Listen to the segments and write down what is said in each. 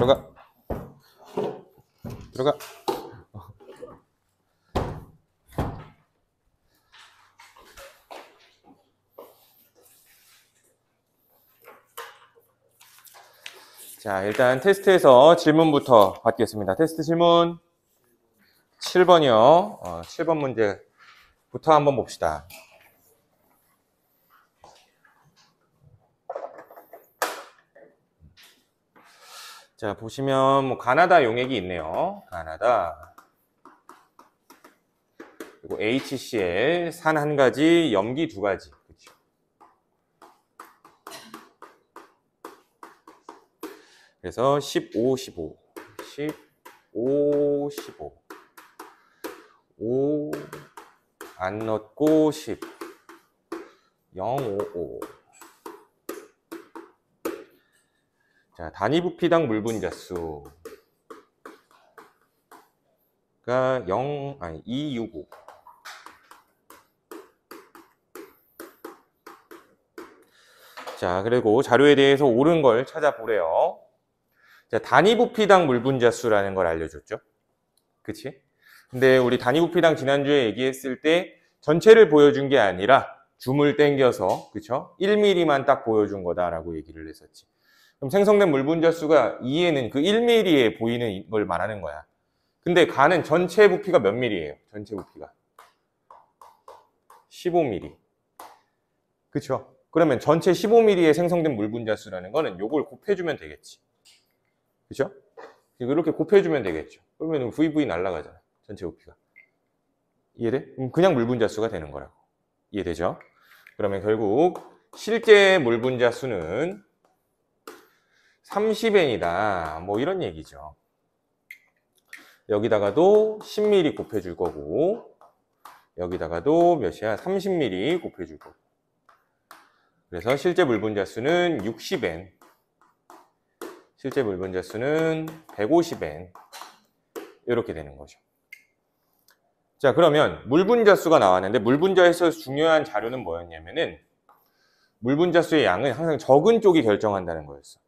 들어가. 들어가. 자, 일단 테스트에서 질문부터 받겠습니다. 테스트 질문 7번이요. 7번 문제부터 한번 봅시다. 자, 보시면 뭐 가나다 용액이 있네요. 가나다. 그리고 HCl, 산 한 가지, 염기 두 가지. 그렇죠. 그래서 15, 15. 15, 15. 5 안 넣고 10. 0, 5, 5. 자, 단위 부피당 물 분자수가 265. 자, 그리고 자료에 대해서 옳은 걸 찾아보래요. 자, 단위 부피당 물 분자수라는 걸 알려줬죠. 그치? 근데 우리 단위 부피당 지난주에 얘기했을 때 전체를 보여준 게 아니라 줌을 당겨서, 그쵸? 1mm만 딱 보여준 거다라고 얘기를 했었지. 그럼 생성된 물 분자수가 2에는 그 1mm에 보이는 걸 말하는 거야. 근데 가는 전체 부피가 몇 mm예요? 전체 부피가 15mm. 그쵸? 그러면 전체 15mm에 생성된 물 분자수라는 거는 요걸 곱해주면 되겠지. 그쵸? 이렇게 곱해주면 되겠죠. 그러면 VV 날라가잖아. 전체 부피가. 이해돼? 그럼 그냥 물 분자수가 되는 거라고. 이해되죠? 그러면 결국 실제 물 분자수는 30N이다. 뭐 이런 얘기죠. 여기다가도 10mm 곱해줄 거고, 여기다가도 몇이야? 30mm 곱해줄 거고. 그래서 실제 물 분자수는 60N. 실제 물 분자수는 150N. 이렇게 되는 거죠. 자, 그러면 물 분자수가 나왔는데, 물 분자에서 중요한 자료는 뭐였냐면은, 물 분자수의 양은 항상 적은 쪽이 결정한다는 거였어.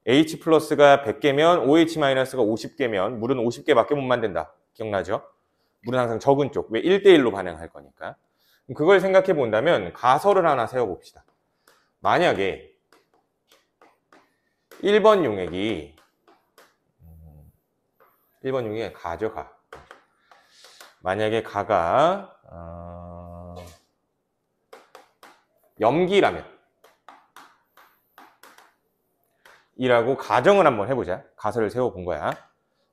H 플러스가 100개면 OH 마이너스가 50개면 물은 50개밖에 못 만든다. 기억나죠? 물은 항상 적은 쪽. 왜? 1대1로 반응할 거니까. 그걸 생각해 본다면 가설을 하나 세워봅시다. 만약에 1번 용액이 가죠, 가. 만약에 가가 염기라면 이라고 가정을 한번 해보자. 가설을 세워본 거야.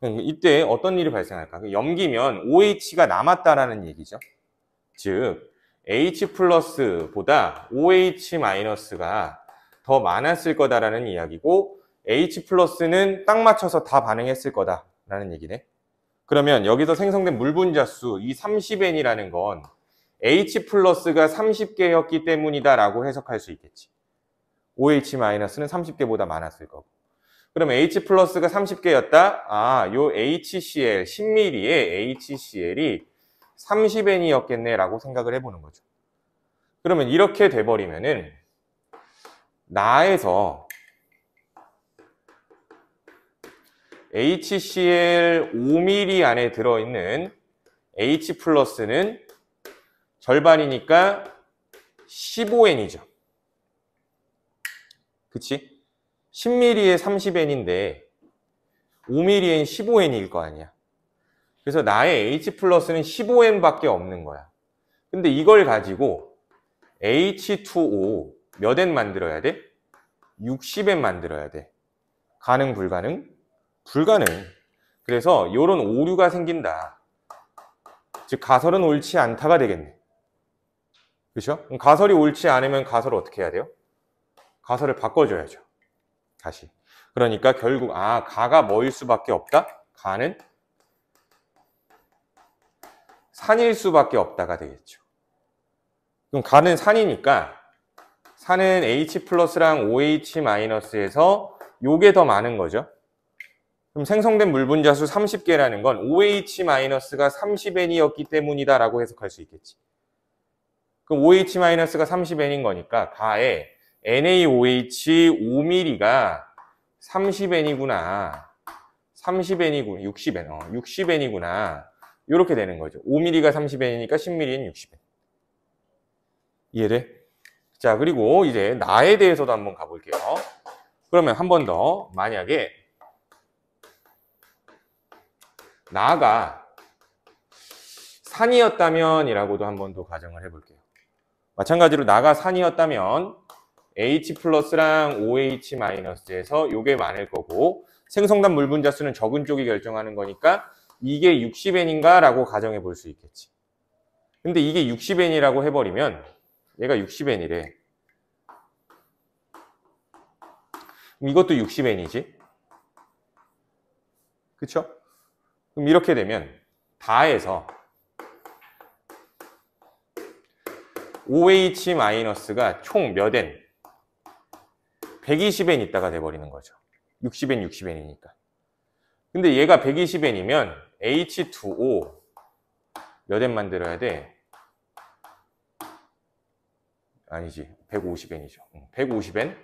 이때 어떤 일이 발생할까? 염기면 OH가 남았다라는 얘기죠. 즉 H 플러스보다 OH 마이너스가 더 많았을 거다라는 이야기고, H 플러스는 딱 맞춰서 다 반응했을 거다라는 얘기네. 그러면 여기서 생성된 물 분자수 이 30N이라는 건 H 플러스가 30개였기 때문이다라고 해석할 수 있겠지. OH 마이너스는 30개보다 많았을 거고. 그러면 H 플러스가 30개였다? 아, 요 HCl, 10mm의 HCl이 30N이었겠네 라고 생각을 해보는 거죠. 그러면 이렇게 돼버리면은 나에서 HCl 5mm 안에 들어있는 H 플러스는 절반이니까 15N이죠. 그치? 10mm에 30N인데 5mm엔 15N일 거 아니야. 그래서 나의 H 플러스는 15N밖에 없는 거야. 근데 이걸 가지고 H2O 몇 N 만들어야 돼? 60N 만들어야 돼. 가능, 불가능? 불가능. 그래서 이런 오류가 생긴다. 즉 가설은 옳지 않다가 되겠네. 그렇죠? 가설이 옳지 않으면 가설을 어떻게 해야 돼요? 가설을 바꿔줘야죠. 다시. 그러니까 결국 가가 뭐일 수밖에 없다? 가는 산일 수밖에 없다가 되겠죠. 그럼 가는 산이니까 산은 H 플러스랑 OH 마이너스에서 요게 더 많은 거죠. 그럼 생성된 물 분자수 30개라는 건 OH 마이너스가 30N이었기 때문이다라고 해석할 수 있겠지. 그럼 OH 마이너스가 30N인 거니까 가에 NaOH 5mm가 30N이구나. 30N이구나. 60N. 60N이구나. 이렇게 되는 거죠. 5mm가 30N이니까 10mm는 60N. 이해돼? 자, 그리고 이제 나에 대해서도 한번 가볼게요. 그러면 한 번 더. 만약에 나가 산이었다면 이라고도 한 번 더 가정을 해볼게요. 마찬가지로 나가 산이었다면 H 플러스랑 OH 마이너스에서 요게 많을 거고 생성단 물 분자 수는 적은 쪽이 결정하는 거니까 이게 60N인가 라고 가정해 볼 수 있겠지. 근데 이게 60N이라고 해버리면 얘가 60N이래. 이것도 60N이지. 그쵸? 그럼 이렇게 되면 다해서 OH-가 총 몇 N? 120N 있다가 돼버리는 거죠. 60N, 60N이니까. 근데 얘가 120N이면 H2O 몇 N 만들어야 돼? 아니지, 150N이죠. 150N?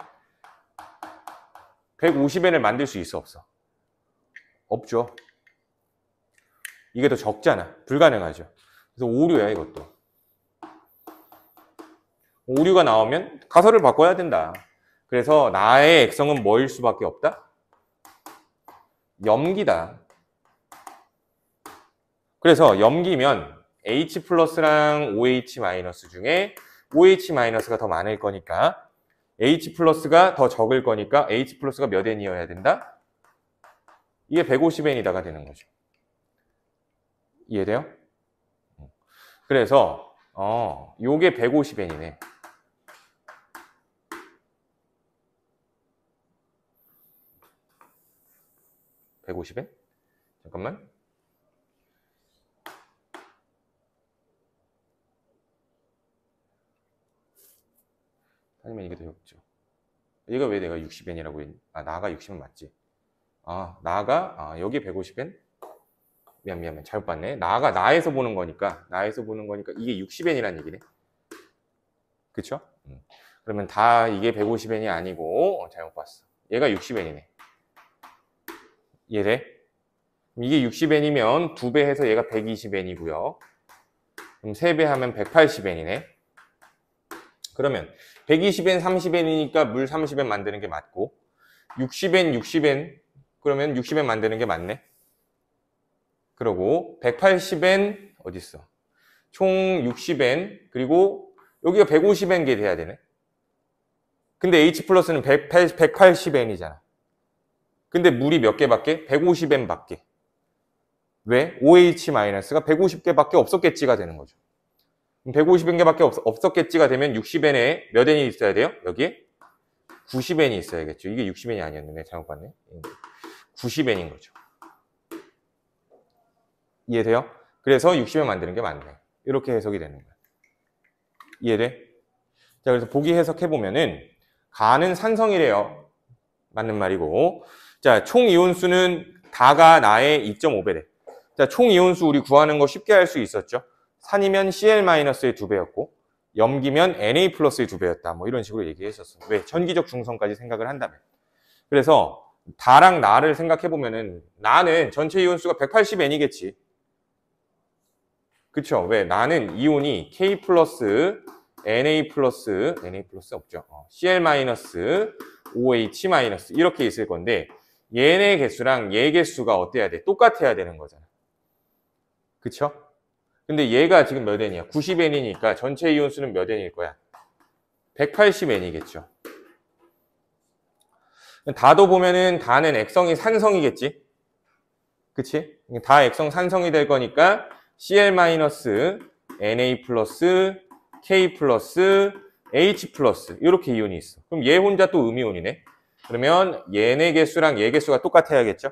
150N을 만들 수 있어, 없어? 없죠. 이게 더 적잖아. 불가능하죠. 그래서 오류야, 이것도. 오류가 나오면 가설을 바꿔야 된다. 그래서 나의 액성은 뭐일 수밖에 없다? 염기다. 그래서 염기면 H 플러스랑 OH 마이너스 중에 OH 마이너스가 더 많을 거니까 H 플러스가 더 적을 거니까 H 플러스가 몇 N이어야 된다? 이게 150N이다가 되는 거죠. 이해돼요? 그래서 요게 150N이네. (150N) 잠깐만. 아니면 이게 더 적죠. 얘가 왜 내가 60N이라고 했니? 나가 60N 맞지? 나가 여기 150N? 미안 잘못 봤네. 나가 나에서 보는 거니까 이게 60N이라는 얘기네. 그쵸? 그러면 다 이게 150N이 아니고 잘못 봤어. 얘가 60N이네. 이해돼? 이게 60N이면 2배 해서 얘가 120N이고요. 그럼 3배 하면 180N이네. 그러면 120N, 30N이니까 물 30N 만드는 게 맞고 60N, 60N 그러면 60N 만드는 게 맞네. 그러고 180N 어딨어? 총 60N 그리고 여기가 150N게 돼야 되네. 근데 H 플러스는 180N이잖아. 근데 물이 몇 개밖에? 150N밖에. 왜? OH-가 150개밖에 없었겠지가 되는 거죠. 150N개밖에 없었겠지가 되면 60N에 몇 N이 있어야 돼요? 여기에? 90N이 있어야겠죠. 이게 60N이 아니었네. 잘못 봤네. 90N인 거죠. 이해돼요? 그래서 60N 만드는 게 맞네. 이렇게 해석이 되는 거야. 이해돼? 자, 그래서 보기 해석해보면은 가는 산성이래요. 맞는 말이고. 자, 총 이온수는 다가 나의 2.5배래. 자, 총 이온수 우리 구하는 거 쉽게 할 수 있었죠. 산이면 Cl-의 2배였고 염기면 Na 플러스의 2배였다. 뭐 이런 식으로 얘기했었어. 왜? 전기적 중성까지 생각을 한다면. 그래서 다랑 나를 생각해보면은 나는 전체 이온수가 180N이겠지. 그쵸? 왜? 나는 이온이 K 플러스 Na 플러스 없죠. Cl 마이너스 OH 마이너스 이렇게 있을 건데 얘네 개수랑 얘 개수가 어때야 돼? 똑같아야 되는 거잖아. 그쵸? 근데 얘가 지금 몇 N이야? 90N이니까 전체 이온수는 몇 N일 거야? 180N이겠죠. 다도 보면은 다는 액성이 산성이겠지? 그치? 다 액성 산성이 될 거니까 Cl 마이너스 Na 플러스 K 플러스 H 플러스 이렇게 이온이 있어. 그럼 얘 혼자 또 음이온이네. 그러면 얘네 개수랑 얘 개수가 똑같아야겠죠?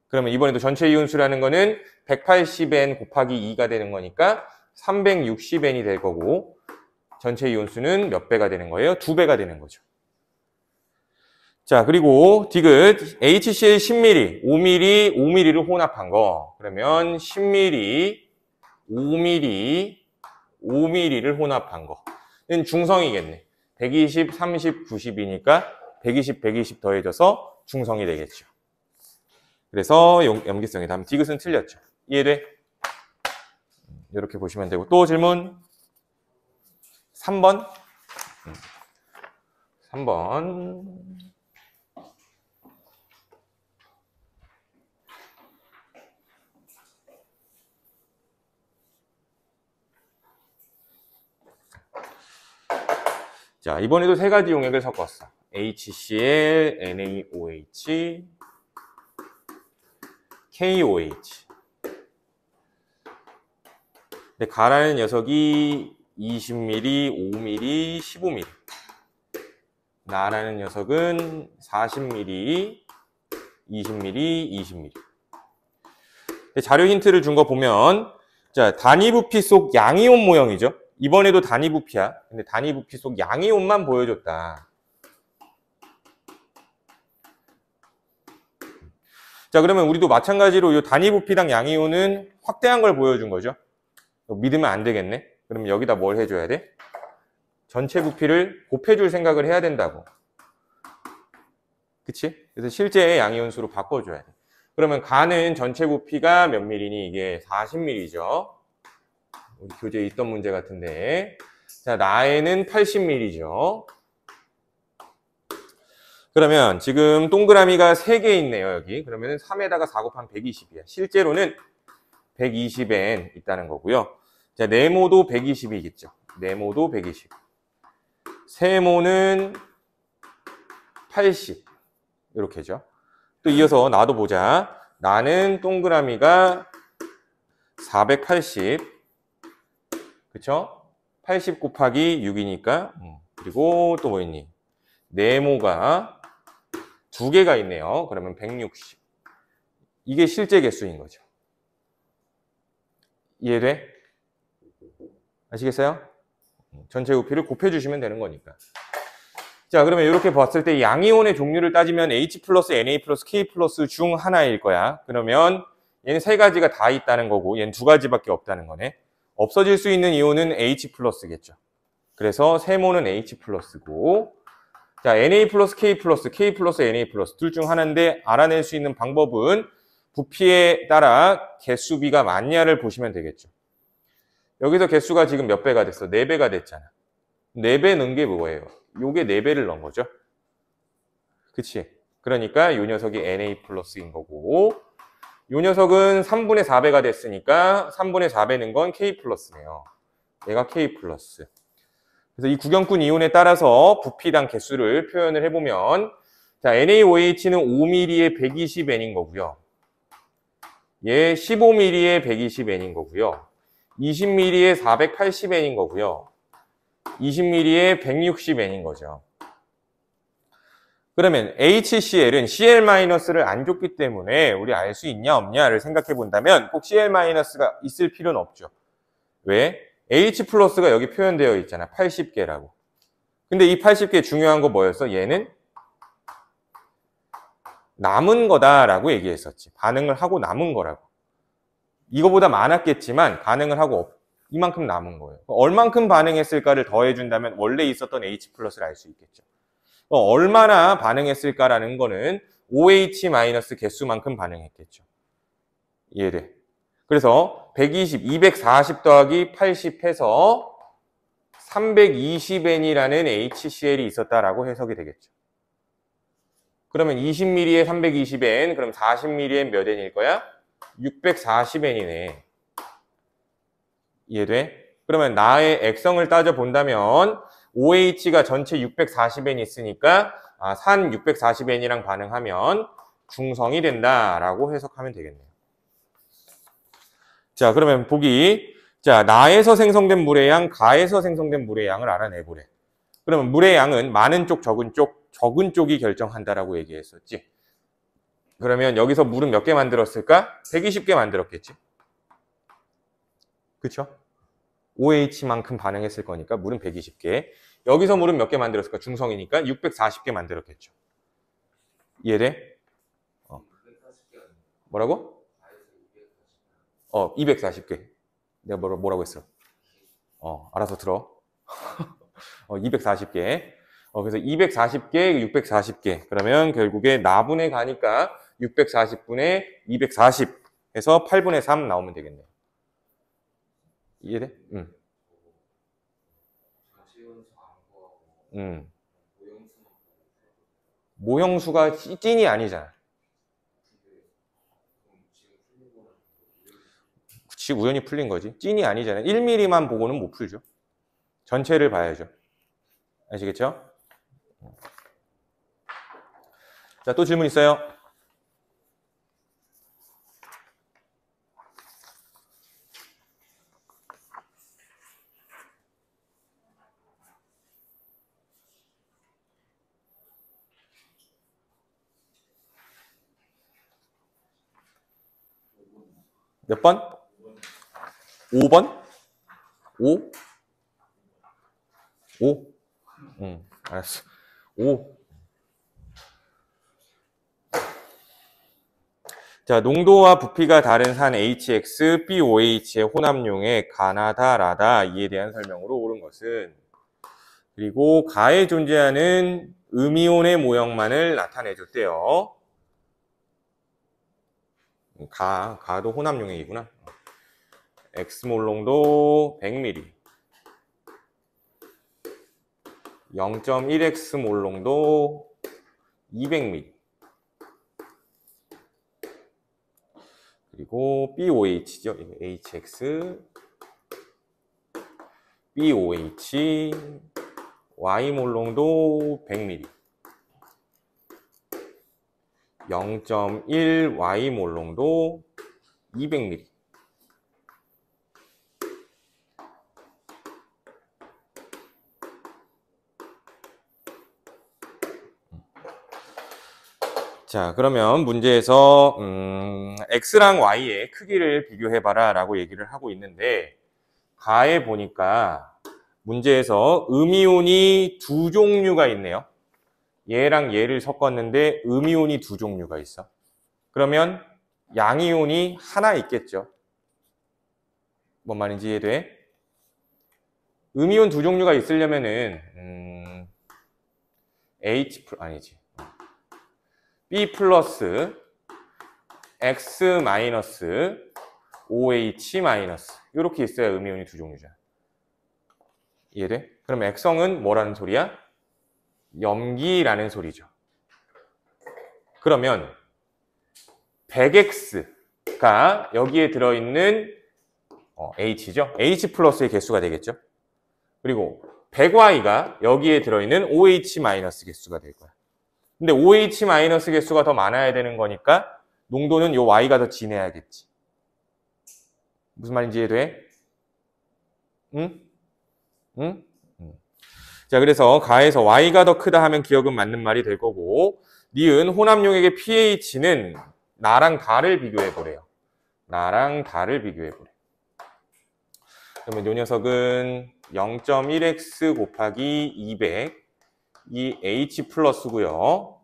그러면 이번에도 전체 이온수라는 거는 180N 곱하기 2가 되는 거니까 360N이 될 거고 전체 이온수는 몇 배가 되는 거예요? 2배가 되는 거죠. 자, 그리고 디귿 HCl 10ml, 5ml, 5ml를 혼합한 거. 그러면 10ml, 5ml, 5ml를 혼합한 거는 중성이겠네. 120, 30, 90이니까 120, 120 더해져서 중성이 되겠죠. 그래서 염기성이 다음 디귿은 틀렸죠. 이해돼? 이렇게 보시면 되고 또 질문 3번 3번 자, 이번에도 세 가지 용액을 섞었어. HCl, NaOH, KOH. 근데 가라는 녀석이 20ml, 5ml, 15ml. 나라는 녀석은 40ml, 20ml, 20ml. 자료 힌트를 준 거 보면 자, 단위부피 속 양이온 모형이죠. 이번에도 단위부피야. 근데 단위부피 속 양이온만 보여줬다. 자, 그러면 우리도 마찬가지로 이 단위부피당 양이온은 확대한 걸 보여준 거죠. 믿으면 안 되겠네. 그럼 여기다 뭘 해줘야 돼? 전체 부피를 곱해줄 생각을 해야 된다고. 그치? 그래서 실제의 양이온 수로 바꿔줘야 돼. 그러면 가는 전체 부피가 몇 밀리니? 이게 40밀리죠. 우리 교재에 있던 문제 같은데. 자, 나에는 80밀리죠. 그러면 지금 동그라미가 3개 있네요, 여기. 그러면 3에다가 4 곱하면 120이야. 실제로는 120N 있다는 거고요. 자, 네모도 120이겠죠. 네모도 120. 세모는 80. 이렇게죠. 또 이어서 나도 보자. 나는 동그라미가 480. 그쵸? 80 곱하기 6이니까. 그리고 또 뭐 있니? 네모가 2개가 있네요. 그러면 160. 이게 실제 개수인 거죠. 이해돼? 아시겠어요? 전체 부피를 곱해주시면 되는 거니까. 자, 그러면 이렇게 봤을 때 양이온의 종류를 따지면 H 플러스, Na 플러스, K 플러스 중 하나일 거야. 그러면 얘는 3가지가 다 있다는 거고 얘는 2가지밖에 없다는 거네. 없어질 수 있는 이온은 H 플러스겠죠. 그래서 세모는 H 플러스고 자, Na 플러스, K 플러스, K 플러스, Na 플러스 둘 중 하나인데 알아낼 수 있는 방법은 부피에 따라 개수비가 맞냐를 보시면 되겠죠. 여기서 개수가 지금 몇 배가 됐어? 4배가 됐잖아. 4배 넣은 게 뭐예요? 요게 4배를 넣은 거죠. 그치? 그러니까 요 녀석이 Na 플러스인 거고 요 녀석은 3분의 4배가 됐으니까 3분의 4배 넣은 건 K 플러스네요. 얘가 K 플러스. 그래서 이 구경꾼 이온에 따라서 부피당 개수를 표현을 해보면 자, NaOH는 5mm에 120N인 거고요. 얘 15mm에 120N인 거고요. 20mm에 480N인 거고요. 20mm에 160N인 거죠. 그러면 HCl은 Cl-를 안 줬기 때문에 우리 알 수 있냐 없냐를 생각해 본다면 꼭 Cl-가 있을 필요는 없죠. 왜? H 플러스가 여기 표현되어 있잖아. 80개라고. 근데 이 80개 중요한 거 뭐였어? 얘는 남은 거다라고 얘기했었지. 반응을 하고 남은 거라고. 이거보다 많았겠지만 반응을 하고 이만큼 남은 거예요. 얼만큼 반응했을까를 더해준다면 원래 있었던 H 플러스를 알 수 있겠죠. 얼마나 반응했을까라는 거는 OH 마이너스 개수만큼 반응했겠죠. 이해돼? 그래서 120, 240 더하기 80 해서 320N이라는 HCl이 있었다라고 해석이 되겠죠. 그러면 20ml에 320N, 그럼 40ml에 몇 N일 거야? 640N이네. 이해돼? 그러면 나의 액성을 따져본다면 OH가 전체 640N 있으니까 산 640N이랑 반응하면 중성이 된다라고 해석하면 되겠네요. 자, 그러면 보기. 자, 나에서 생성된 물의 양, 가에서 생성된 물의 양을 알아내보래. 그러면 물의 양은 많은 쪽, 적은 쪽이 결정한다라고 얘기했었지. 그러면 여기서 물은 몇 개 만들었을까? 120개 만들었겠지. 그쵸? OH만큼 반응했을 거니까 물은 120개. 여기서 물은 몇 개 만들었을까? 중성이니까 640개 만들었겠죠. 이해돼? 뭐라고? 240개. 내가 뭐라고 했어? 알아서 들어. 240개. 그래서 240개, 640개. 그러면 결국에 나분해 가니까 640분의 240 해서 8분의 3 나오면 되겠네요. 이해돼? 모형수가 찐이 아니잖아. 그치, 우연히 풀린 거지. 찐이 아니잖아. 1mm만 보고는 못 풀죠. 전체를 봐야죠. 아시겠죠? 자, 또 질문 있어요? 몇 번? 5번? 5? 5? 알았어. 5. 자, 농도와 부피가 다른 산 HX, BOH의 혼합용의 가나다라다 이에 대한 설명으로 옳은 것은 그리고 가에 존재하는 음이온의 모형만을 나타내줬대요. 가도 혼합용액이구나. X몰 농도 100ml 0.1X몰 농도 200ml 그리고 BOH죠. HX BOH Y몰 농도 100ml 0.1 Y몰 농도 200ml 자, 그러면 문제에서 X랑 Y의 크기를 비교해봐라 라고 얘기를 하고 있는데 가에 보니까 문제에서 음이온이 두 종류가 있네요. 얘랑 얘를 섞었는데 음이온이 두 종류가 있어. 그러면 양이온이 하나 있겠죠. 뭔 말인지 이해돼? 음이온 두 종류가 있으려면은 아니지. B 플러스 X 마이너스 OH 마이너스 이렇게 있어야 음이온이 두 종류잖아. 이해돼? 그럼 액성은 뭐라는 소리야? 염기라는 소리죠. 그러면 100X가 여기에 들어있는 H죠. H 플러스의 개수가 되겠죠. 그리고 100Y가 여기에 들어있는 OH 마이너스 개수가 될 거야. 근데 OH 마이너스 개수가 더 많아야 되는 거니까 농도는 요 Y가 더 진해야겠지. 무슨 말인지 이해돼? 응? 응? 자, 그래서 가에서 Y가 더 크다 하면 기억은 맞는 말이 될 거고 니은 혼합용액의 pH는 나랑 다를 비교해보래요. 나랑 다를 비교해보래. 그러면 요 녀석은 0.1x 곱하기 200 이 H 플러스고요.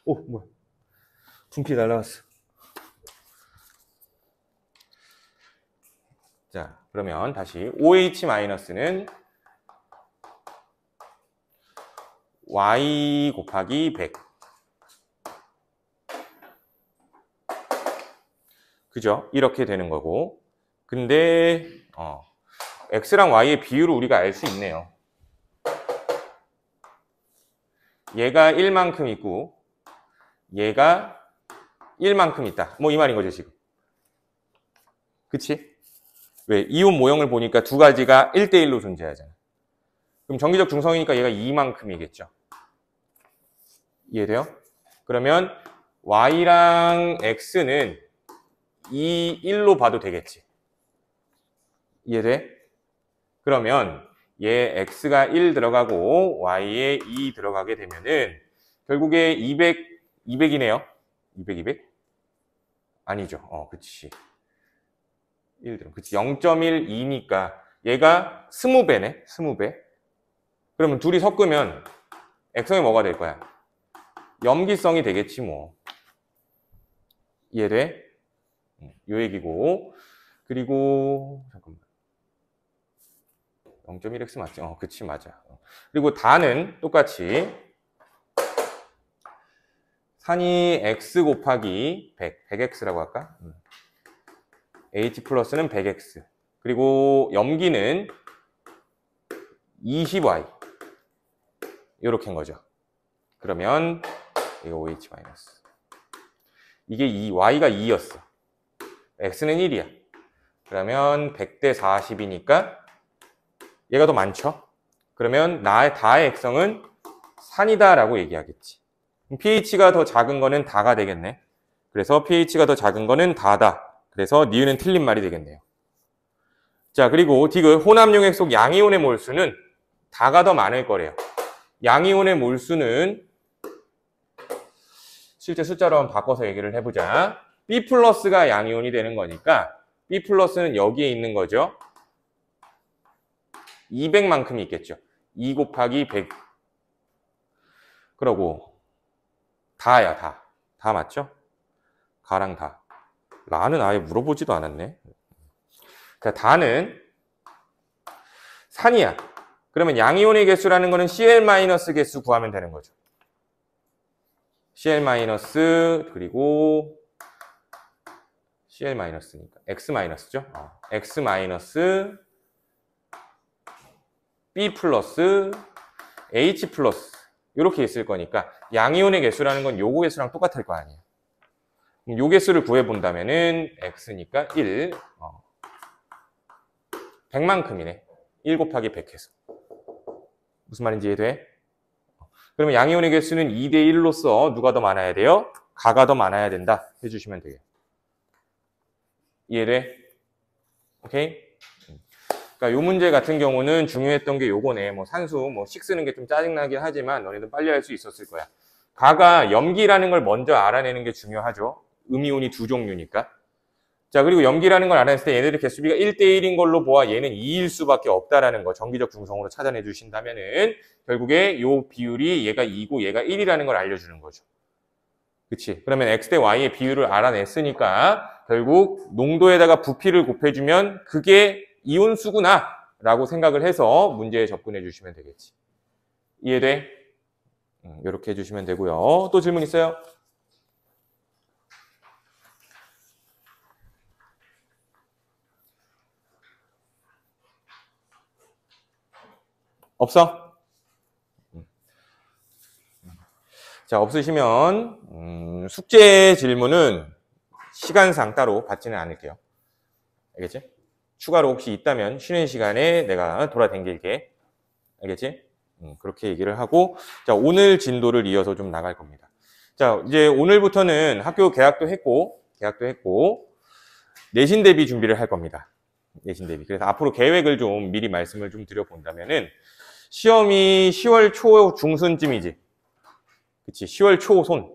오, 뭐야. 분필 날라갔어. 자, 그러면 다시 OH 마이너스는 Y 곱하기 100. 그죠? 이렇게 되는 거고. 근데 X랑 Y의 비율을 우리가 알 수 있네요. 얘가 1만큼 있고 얘가 1만큼 있다. 뭐 이 말인 거죠, 지금. 그치? 왜? 이온 모형을 보니까 두 가지가 1대1로 존재하잖아. 그럼 정기적 중성이니까 얘가 2만큼이겠죠. 이해돼요? 그러면 Y랑 X는 2, 1로 봐도 되겠지. 이해돼? 그러면 얘 X가 1 들어가고 Y에 2 들어가게 되면은 결국에 200이네요. 200? 아니죠. 그치. 1 들어. 그치. 0.12니까 얘가 20배네. 20배. 그러면 둘이 섞으면 액성이 뭐가 될 거야? 염기성이 되겠지 뭐. 이해돼? 요 얘기고. 그리고 잠깐만. 0.1x 맞지? 그치, 맞아. 그리고 다는 똑같이 산이 x 곱하기 100, 100x라고 할까? H 플러스는 100x. 그리고 염기는 20y. 이렇게 한 거죠. 그러면 이거 OH 마이너스. 이게 y가 2였어. x는 1이야. 그러면 100대 40이니까 얘가 더 많죠? 그러면 다의 액성은 산이다라고 얘기하겠지. pH가 더 작은 거는 다가 되겠네. 그래서 pH가 더 작은 거는 다다. 그래서 니은은 틀린 말이 되겠네요. 자, 그리고 디귿 혼합용액 속 양이온의 몰수는 다가 더 많을 거래요. 양이온의 몰수는 실제 숫자로 한번 바꿔서 얘기를 해보자. B 플러스가 양이온이 되는 거니까 B 플러스는 여기에 있는 거죠. 200만큼이 있겠죠. 2 곱하기 100. 그러고 다야, 다. 다 맞죠? 가랑 다. 라는 아예 물어보지도 않았네. 자, 다는 산이야. 그러면 양이온의 개수라는 거는 Cl- 개수 구하면 되는 거죠. Cl- 그리고 Cl-니까 X-죠. X- B 플러스 H 플러스 이렇게 있을 거니까 양이온의 개수라는 건 요거 개수랑 똑같을 거 아니에요. 그럼 요 개수를 구해본다면은 X니까 1, 100만큼이네. 1 곱하기 100 해서. 무슨 말인지 이해돼? 그러면 양이온의 개수는 2대 1로서 누가 더 많아야 돼요? 가가 더 많아야 된다 해주시면 돼요. 이해돼? 오케이? 그러니까 요 문제 같은 경우는 중요했던 게 요거네. 뭐 산수 식 쓰는 게 좀 짜증나긴 하지만 너네들 빨리 할 수 있었을 거야. 가가 염기라는 걸 먼저 알아내는 게 중요하죠. 음이온이 두 종류니까. 자, 그리고 염기라는 걸 알아냈을 때 얘네들의 개수비가 1대 1인 걸로 보아 얘는 2일 수밖에 없다라는 거 정기적 중성으로 찾아내 주신다면은 결국에 요 비율이 얘가 2고 얘가 1이라는 걸 알려주는 거죠. 그치? 그러면 x 대 y의 비율을 알아냈으니까 결국 농도에다가 부피를 곱해주면 그게 이온수구나 라고 생각을 해서 문제에 접근해 주시면 되겠지. 이해돼? 이렇게 해주시면 되고요. 또 질문 있어요? 없어? 자, 없으시면 숙제 질문은 시간상 따로 받지는 않을게요. 알겠지? 추가로 혹시 있다면 쉬는 시간에 내가 돌아다닐게. 알겠지? 그렇게 얘기를 하고, 자, 오늘 진도를 이어서 좀 나갈 겁니다. 자, 이제 오늘부터는 학교 개학도 했고, 내신 대비 준비를 할 겁니다. 내신 대비. 그래서 앞으로 계획을 좀 미리 말씀을 좀 드려본다면은, 시험이 10월 초 중순쯤이지. 그치, 10월 초손.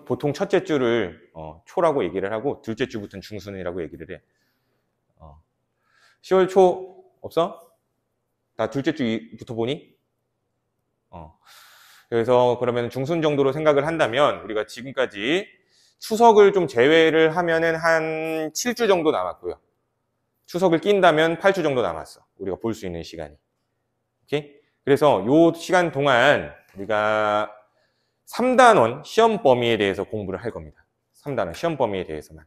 보통 첫째 주를 초라고 얘기를 하고 둘째 주부터는 중순이라고 얘기를 해. 10월 초 없어? 다 둘째 주부터 보니? 그래서 그러면 중순 정도로 생각을 한다면 우리가 지금까지 추석을 좀 제외를 하면은 한 7주 정도 남았고요. 추석을 낀다면 8주 정도 남았어. 우리가 볼 수 있는 시간이. 오케이? 그래서 요 시간 동안 우리가 3단원 시험 범위에 대해서 공부를 할 겁니다. 3단원 시험 범위에 대해서만.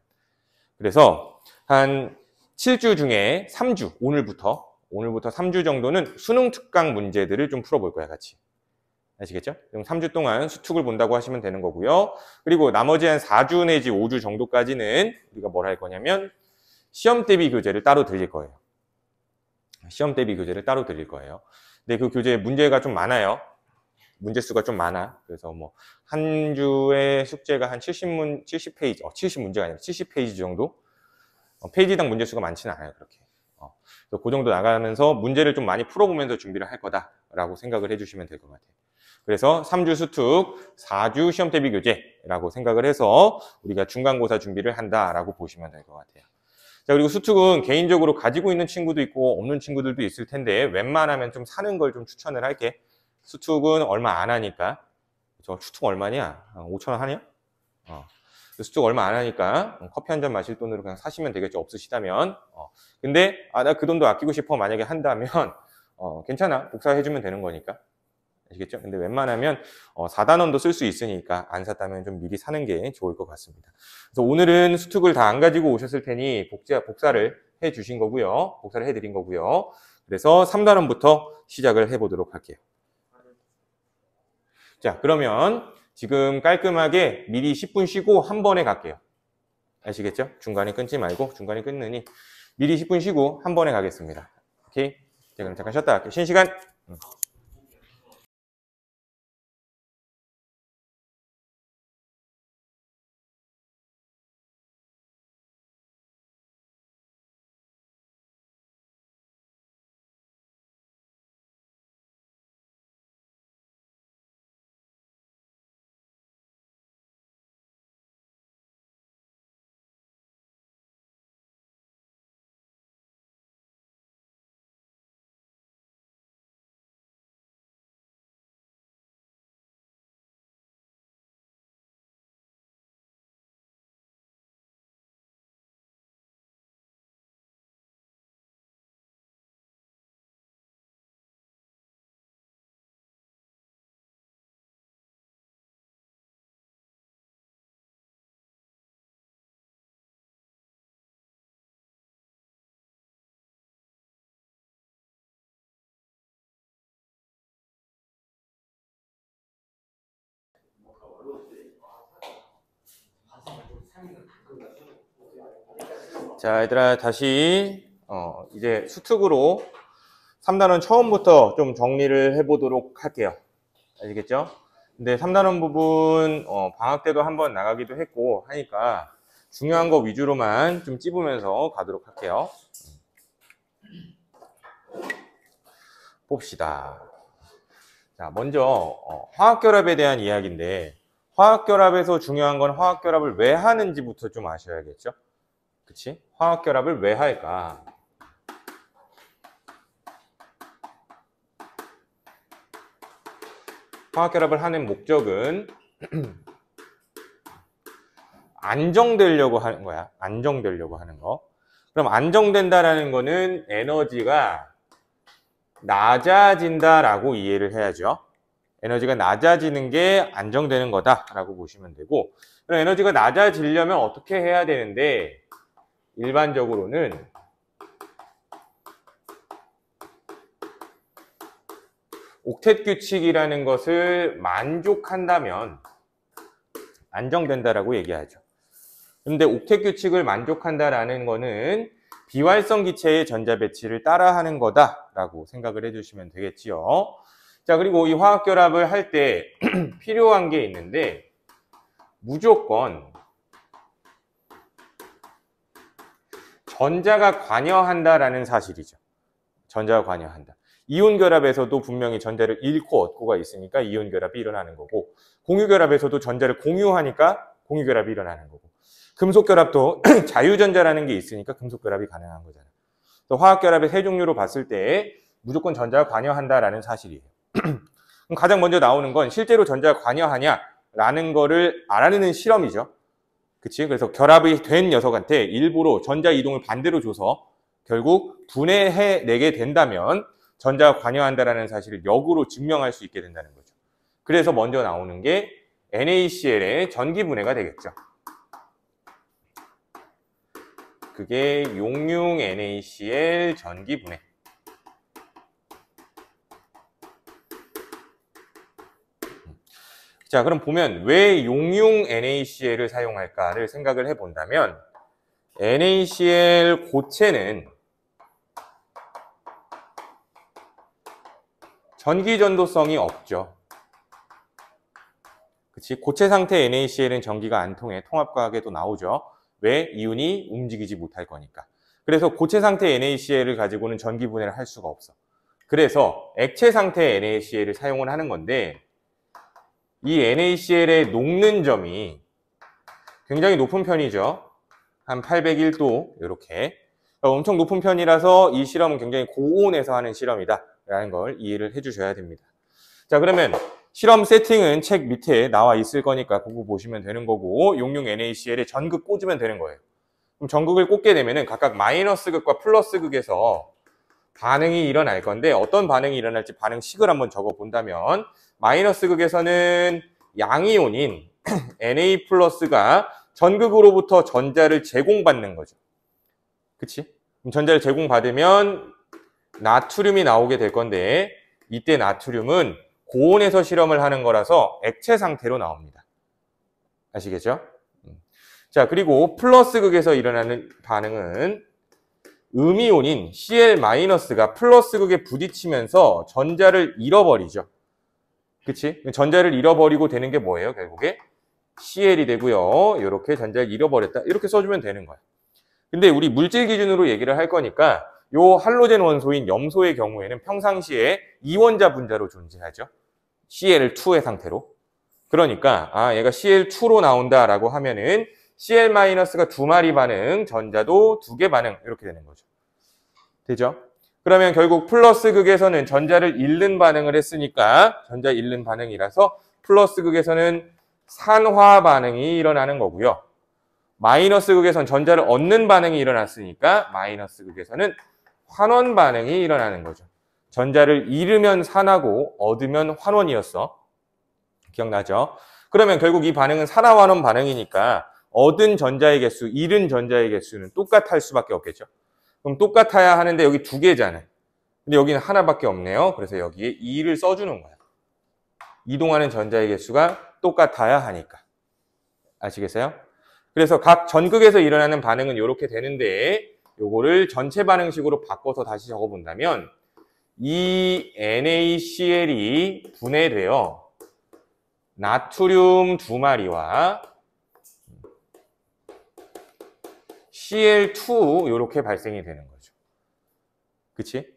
그래서 한 7주 중에 3주, 오늘부터 3주 정도는 수능 특강 문제들을 좀 풀어볼 거야, 같이. 아시겠죠? 그럼 3주 동안 수특을 본다고 하시면 되는 거고요. 그리고 나머지 한 4주 내지 5주 정도까지는 우리가 뭘 할 거냐면 시험 대비 교재를 따로 드릴 거예요. 시험 대비 교재를 따로 드릴 거예요. 근데 그 교재에 문제가 좀 많아요. 문제 수가 좀 많아. 그래서 뭐 한 주에 숙제가 한 70페이지, 70문제가 아니라 70페이지 정도? 페이지당 문제 수가 많지는 않아요, 그렇게. 그래서 그 정도 나가면서 문제를 좀 많이 풀어보면서 준비를 할 거다라고 생각을 해주시면 될 것 같아요. 그래서 3주 수특, 4주 시험 대비 교재라고 생각을 해서 우리가 중간고사 준비를 한다라고 보시면 될 것 같아요. 자, 그리고 수특은 개인적으로 가지고 있는 친구도 있고 없는 친구들도 있을 텐데 웬만하면 좀 사는 걸 좀 추천을 할게. 수특은 얼마 안 하니까. 저 수특 얼마냐? 5,000원 하냐? 수특 얼마 안 하니까 커피 한 잔 마실 돈으로 그냥 사시면 되겠죠. 없으시다면. 근데 나 그 돈도 아끼고 싶어 만약에 한다면 괜찮아. 복사해주면 되는 거니까. 아시겠죠? 근데 웬만하면 4단원도 쓸 수 있으니까 안 샀다면 좀 미리 사는 게 좋을 것 같습니다. 그래서 오늘은 수특을 다 안 가지고 오셨을 테니 복사를 해 주신 거고요. 복사를 해 드린 거고요. 그래서 3단원부터 시작을 해 보도록 할게요. 자, 그러면 지금 깔끔하게 미리 10분 쉬고 한 번에 갈게요. 아시겠죠? 중간에 끊지 말고 중간에 끊느니 미리 10분 쉬고 한 번에 가겠습니다. 오케이? 자, 그럼 잠깐 쉬었다 할게요. 쉬는 시간. 자, 얘들아, 다시, 이제 수특으로 3단원 처음부터 좀 정리를 해보도록 할게요. 아시겠죠? 근데 3단원 부분, 방학 때도 한번 나가기도 했고 하니까 중요한 거 위주로만 좀 찝으면서 가도록 할게요. 봅시다. 자, 먼저, 화학결합에 대한 이야기인데, 화학결합에서 중요한 건 화학결합을 왜 하는지부터 좀 아셔야겠죠? 그치? 화학결합을 왜 할까? 화학결합을 하는 목적은 안정되려고 하는 거야. 안정되려고 하는 거. 그럼 안정된다라는 거는 에너지가 낮아진다라고 이해를 해야죠. 에너지가 낮아지는 게 안정되는 거다라고 보시면 되고, 그럼 에너지가 낮아지려면 어떻게 해야 되는데, 일반적으로는 옥텟 규칙이라는 것을 만족한다면 안정된다라고 얘기하죠. 근데 옥텟 규칙을 만족한다라는 거는 비활성 기체의 전자 배치를 따라하는 거다라고 생각을 해주시면 되겠지요. 자, 그리고 이 화학결합을 할 때 필요한 게 있는데 무조건 전자가 관여한다라는 사실이죠. 전자가 관여한다. 이온 결합에서도 분명히 전자를 잃고 얻고가 있으니까 이온 결합이 일어나는 거고, 공유 결합에서도 전자를 공유하니까 공유 결합이 일어나는 거고, 금속 결합도 자유전자라는 게 있으니까 금속 결합이 가능한 거잖아요. 그래서 화학 결합의 세 종류로 봤을 때 무조건 전자가 관여한다라는 사실이에요. 그럼 가장 먼저 나오는 건 실제로 전자가 관여하냐라는 거를 알아내는 실험이죠. 그치? 그래서 결합이 된 녀석한테 일부러 전자 이동을 반대로 줘서 결국 분해해내게 된다면 전자가 관여한다라는 사실을 역으로 증명할 수 있게 된다는 거죠. 그래서 먼저 나오는 게 NaCl의 전기분해가 되겠죠. 그게 용융 NaCl 전기분해. 자, 그럼 보면 왜 용융 NaCl을 사용할까를 생각을 해본다면 NaCl 고체는 전기 전도성이 없죠. 그치? 고체 상태 NaCl은 전기가 안 통해 통합과학에도 나오죠. 왜? 이온이 움직이지 못할 거니까. 그래서 고체 상태 NaCl을 가지고는 전기 분해를 할 수가 없어. 그래서 액체 상태 NaCl을 사용을 하는 건데 이 NaCl의 녹는 점이 굉장히 높은 편이죠. 한 801도 이렇게. 엄청 높은 편이라서 이 실험은 굉장히 고온에서 하는 실험이다 라는 걸 이해를 해주셔야 됩니다. 자, 그러면 실험 세팅은 책 밑에 나와 있을 거니까 그거 보시면 되는 거고, 용융 NaCl에 전극 꽂으면 되는 거예요. 그럼 전극을 꽂게 되면은 각각 마이너스 극과 플러스 극에서 반응이 일어날 건데 어떤 반응이 일어날지 반응식을 한번 적어 본다면 마이너스 극에서는 양이온인 Na 플러스가 전극으로부터 전자를 제공받는 거죠. 그치? 그럼 전자를 제공받으면 나트륨이 나오게 될 건데 이때 나트륨은 고온에서 실험을 하는 거라서 액체 상태로 나옵니다. 아시겠죠? 자, 그리고 플러스 극에서 일어나는 반응은 음이온인 Cl-가 플러스 극에 부딪히면서 전자를 잃어버리죠. 그치? 전자를 잃어버리고 되는 게 뭐예요? 결국에 Cl이 되고요. 이렇게 전자를 잃어버렸다. 이렇게 써주면 되는 거야. 근데 우리 물질 기준으로 얘기를 할 거니까 요 할로젠 원소인 염소의 경우에는 평상시에 이원자 분자로 존재하죠. Cl2의 상태로. 그러니까 얘가 Cl2로 나온다라고 하면은 Cl-가 2마리 반응, 전자도 2개 반응 이렇게 되는 거죠. 되죠? 그러면 결국 플러스 극에서는 전자를 잃는 반응을 했으니까 전자 잃는 반응이라서 플러스 극에서는 산화 반응이 일어나는 거고요. 마이너스 극에서는 전자를 얻는 반응이 일어났으니까 마이너스 극에서는 환원 반응이 일어나는 거죠. 전자를 잃으면 산화고 얻으면 환원이었어. 기억나죠? 그러면 결국 이 반응은 산화환원 반응이니까 얻은 전자의 개수, 잃은 전자의 개수는 똑같을 수밖에 없겠죠. 그럼 똑같아야 하는데 여기 2개잖아요. 근데 여기는 하나밖에 없네요. 그래서 여기에 2를 써주는 거예요. 이동하는 전자의 개수가 똑같아야 하니까. 아시겠어요? 그래서 각 전극에서 일어나는 반응은 이렇게 되는데 요거를 전체 반응식으로 바꿔서 다시 적어본다면 이 NaCl이 분해되어 나트륨 2마리와 Cl2 이렇게 발생이 되는 거죠. 그치?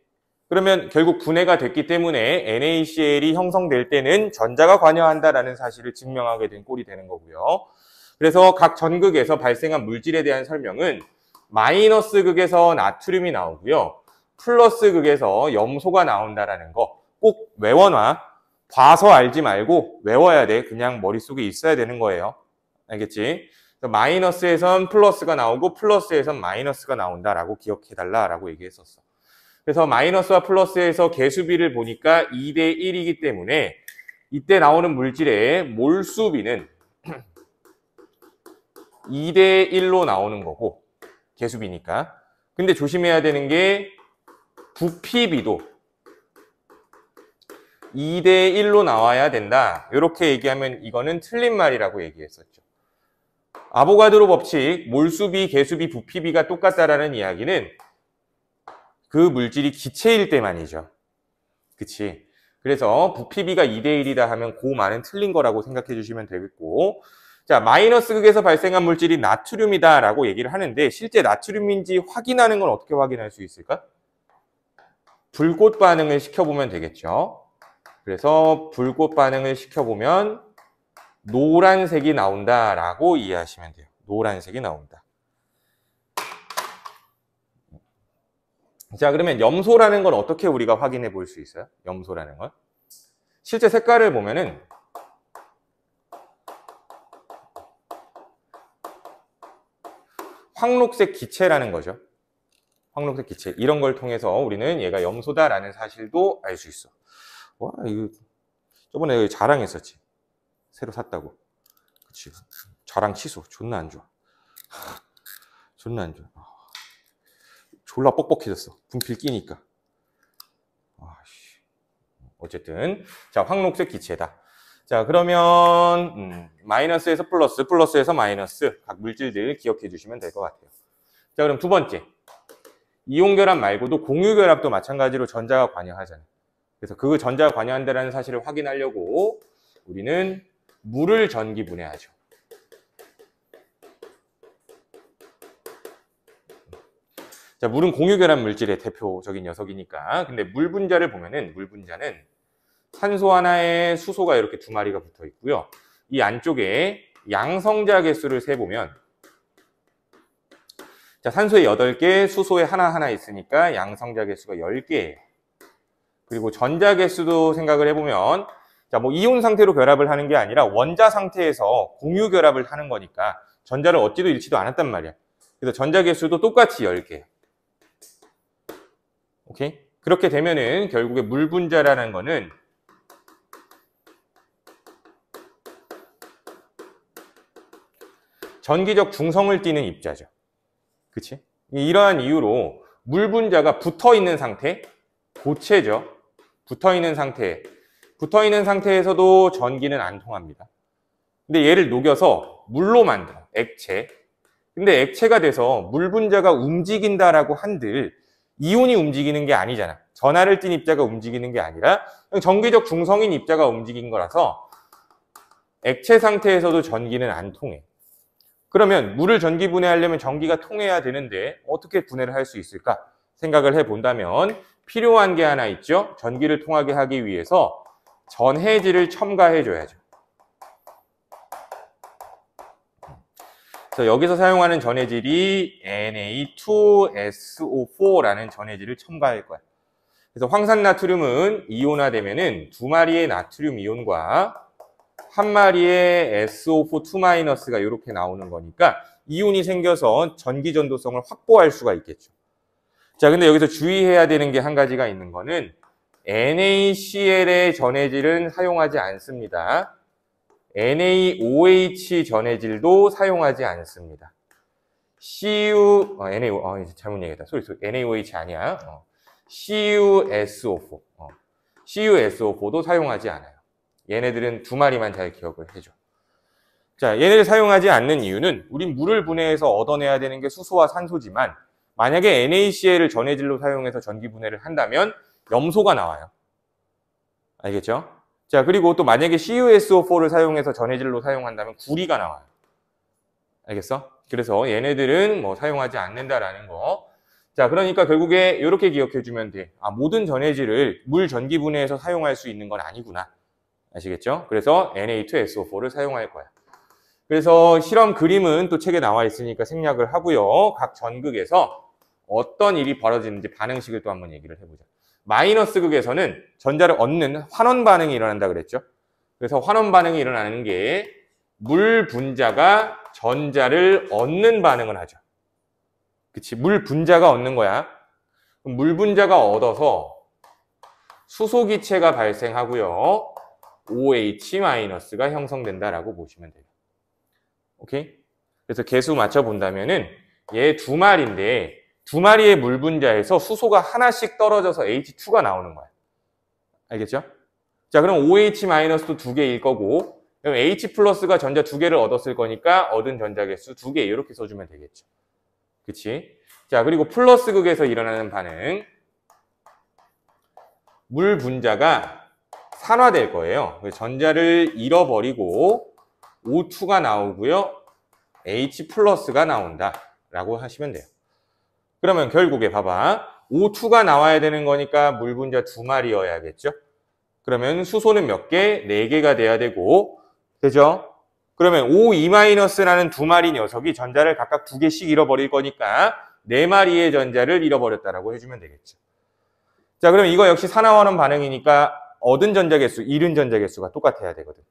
그러면 결국 분해가 됐기 때문에 NaCl이 형성될 때는 전자가 관여한다라는 사실을 증명하게 된 꼴이 되는 거고요. 그래서 각 전극에서 발생한 물질에 대한 설명은 마이너스 극에서 나트륨이 나오고요. 플러스 극에서 염소가 나온다라는 거 꼭 외워놔. 봐서 알지 말고 외워야 돼. 그냥 머릿속에 있어야 되는 거예요. 알겠지? 마이너스에선 플러스가 나오고 플러스에선 마이너스가 나온다라고 기억해달라라고 얘기했었어. 그래서 마이너스와 플러스에서 개수비를 보니까 2대 1이기 때문에 이때 나오는 물질의 몰수비는 2대 1로 나오는 거고 개수비니까. 근데 조심해야 되는 게 부피비도 2대 1로 나와야 된다. 이렇게 얘기하면 이거는 틀린 말이라고 얘기했었죠. 아보가드로 법칙, 몰수비, 개수비, 부피비가 똑같다라는 이야기는 그 물질이 기체일 때만이죠. 그치? 그래서 부피비가 2대 1이다 하면 그 말은 틀린 거라고 생각해 주시면 되겠고, 자, 마이너스 극에서 발생한 물질이 나트륨이다라고 얘기를 하는데 실제 나트륨인지 확인하는 건 어떻게 확인할 수 있을까? 불꽃 반응을 시켜보면 되겠죠. 그래서 불꽃 반응을 시켜보면 노란색이 나온다라고 이해하시면 돼요. 노란색이 나온다. 자, 그러면 염소라는 건 어떻게 우리가 확인해 볼 수 있어요? 염소라는 건 실제 색깔을 보면은 황록색 기체라는 거죠. 황록색 기체. 이런 걸 통해서 우리는 얘가 염소다라는 사실도 알 수 있어. 와, 이거 저번에 여기 자랑했었지. 새로 샀다고. 그치. 자랑 취소. 존나 안 좋아. 존나 안 좋아. 졸라 뻑뻑해졌어. 분필 끼니까. 어쨌든 자, 황록색 기체다. 자, 그러면 마이너스에서 플러스, 플러스에서 마이너스 각 물질들 기억해 주시면 될 것 같아요. 자, 그럼 두 번째. 이온 결합 말고도 공유 결합도 마찬가지로 전자가 관여하잖아요. 그래서 그 전자가 관여한다는 사실을 확인하려고 우리는 물을 전기 분해하죠. 자, 물은 공유 결합 물질의 대표적인 녀석이니까. 근데 물 분자를 보면은 물 분자는 산소 하나에 수소가 이렇게 2마리가 붙어 있고요. 이 안쪽에 양성자 개수를 세보면 자, 산소에 8개, 수소에 하나 있으니까 양성자 개수가 10개예요. 그리고 전자 개수도 생각을 해보면 자, 뭐 이온 상태로 결합을 하는 게 아니라 원자 상태에서 공유 결합을 하는 거니까 전자를 얻지도 잃지도 않았단 말이야. 그래서 전자 개수도 똑같이 10개. 오케이? 그렇게 되면은 결국에 물 분자라는 거는 전기적 중성을 띠는 입자죠. 그치? 이러한 이유로 물 분자가 붙어 있는 상태, 고체죠. 붙어 있는 상태에서도 전기는 안 통합니다. 근데 얘를 녹여서 물로 만들어, 액체. 근데 액체가 돼서 물 분자가 움직인다라고 한들 이온이 움직이는 게 아니잖아. 전하를 띤 입자가 움직이는 게 아니라 전기적 중성인 입자가 움직인 거라서 액체 상태에서도 전기는 안 통해. 그러면 물을 전기 분해하려면 전기가 통해야 되는데 어떻게 분해를 할 수 있을까 생각을 해본다면 필요한 게 하나 있죠. 전기를 통하게 하기 위해서 전해질을 첨가해줘야죠. 그래서 여기서 사용하는 전해질이 Na2SO4라는 전해질을 첨가할 거야. 그래서 황산나트륨은 이온화되면은 두 마리의 나트륨 이온과 한 마리의 SO4 2-가 이렇게 나오는 거니까 이온이 생겨서 전기 전도성을 확보할 수가 있겠죠. 자, 근데 여기서 주의해야 되는 게 한 가지가 있는 거는 NaCl의 전해질은 사용하지 않습니다. NaOH 전해질도 사용하지 않습니다. 잘못 얘기했다. 소리. NaOH 아니야. CuSO4. CuSO4도 사용하지 않아요. 얘네들은 두 마리만 잘 기억을 해줘. 자, 얘네를 사용하지 않는 이유는 우린 물을 분해해서 얻어내야 되는 게 수소와 산소지만 만약에 NaCl을 전해질로 사용해서 전기 분해를 한다면 염소가 나와요. 알겠죠? 자, 그리고 또 만약에 CuSO4를 사용해서 전해질로 사용한다면 구리가 나와요. 알겠어? 그래서 얘네들은 뭐 사용하지 않는다라는 거. 자, 그러니까 결국에 이렇게 기억해주면 돼. 아, 모든 전해질을 물 전기 분해해서 사용할 수 있는 건 아니구나. 아시겠죠? 그래서 Na2SO4를 사용할 거야. 그래서 실험 그림은 또 책에 나와 있으니까 생략을 하고요. 각 전극에서 어떤 일이 벌어지는지 반응식을 또 한번 얘기를 해보자. 마이너스 극에서는 전자를 얻는 환원 반응이 일어난다 그랬죠. 그래서 환원 반응이 일어나는 게 물 분자가 전자를 얻는 반응을 하죠. 그치? 물 분자가 얻는 거야. 물 분자가 얻어서 수소 기체가 발생하고요. OH-가 형성된다라고 보시면 돼요. 오케이? 그래서 개수 맞춰본다면은 얘 두 마리인데 두 마리의 물 분자에서 수소가 하나씩 떨어져서 H2가 나오는 거야. 알겠죠? 자, 그럼 OH-도 두 개일 거고 그럼 H+가 전자 두 개를 얻었을 거니까 얻은 전자 개수 두 개 이렇게 써주면 되겠죠. 그치? 자, 그리고 플러스 극에서 일어나는 반응 물 분자가 산화될 거예요. 전자를 잃어버리고 O2가 나오고요. H+가 나온다라고 하시면 돼요. 그러면 결국에 봐봐. O2가 나와야 되는 거니까 물 분자 두 마리여야겠죠? 그러면 수소는 몇 개? 4개가 돼야 되고 되죠? 그러면 O2-라는 두 마리 녀석이 전자를 각각 2개씩 잃어버릴 거니까 4마리의 전자를 잃어버렸다라고 해주면 되겠죠. 자, 그럼 이거 역시 산화환원 반응이니까 얻은 전자 개수, 잃은 전자 개수가 똑같아야 되거든.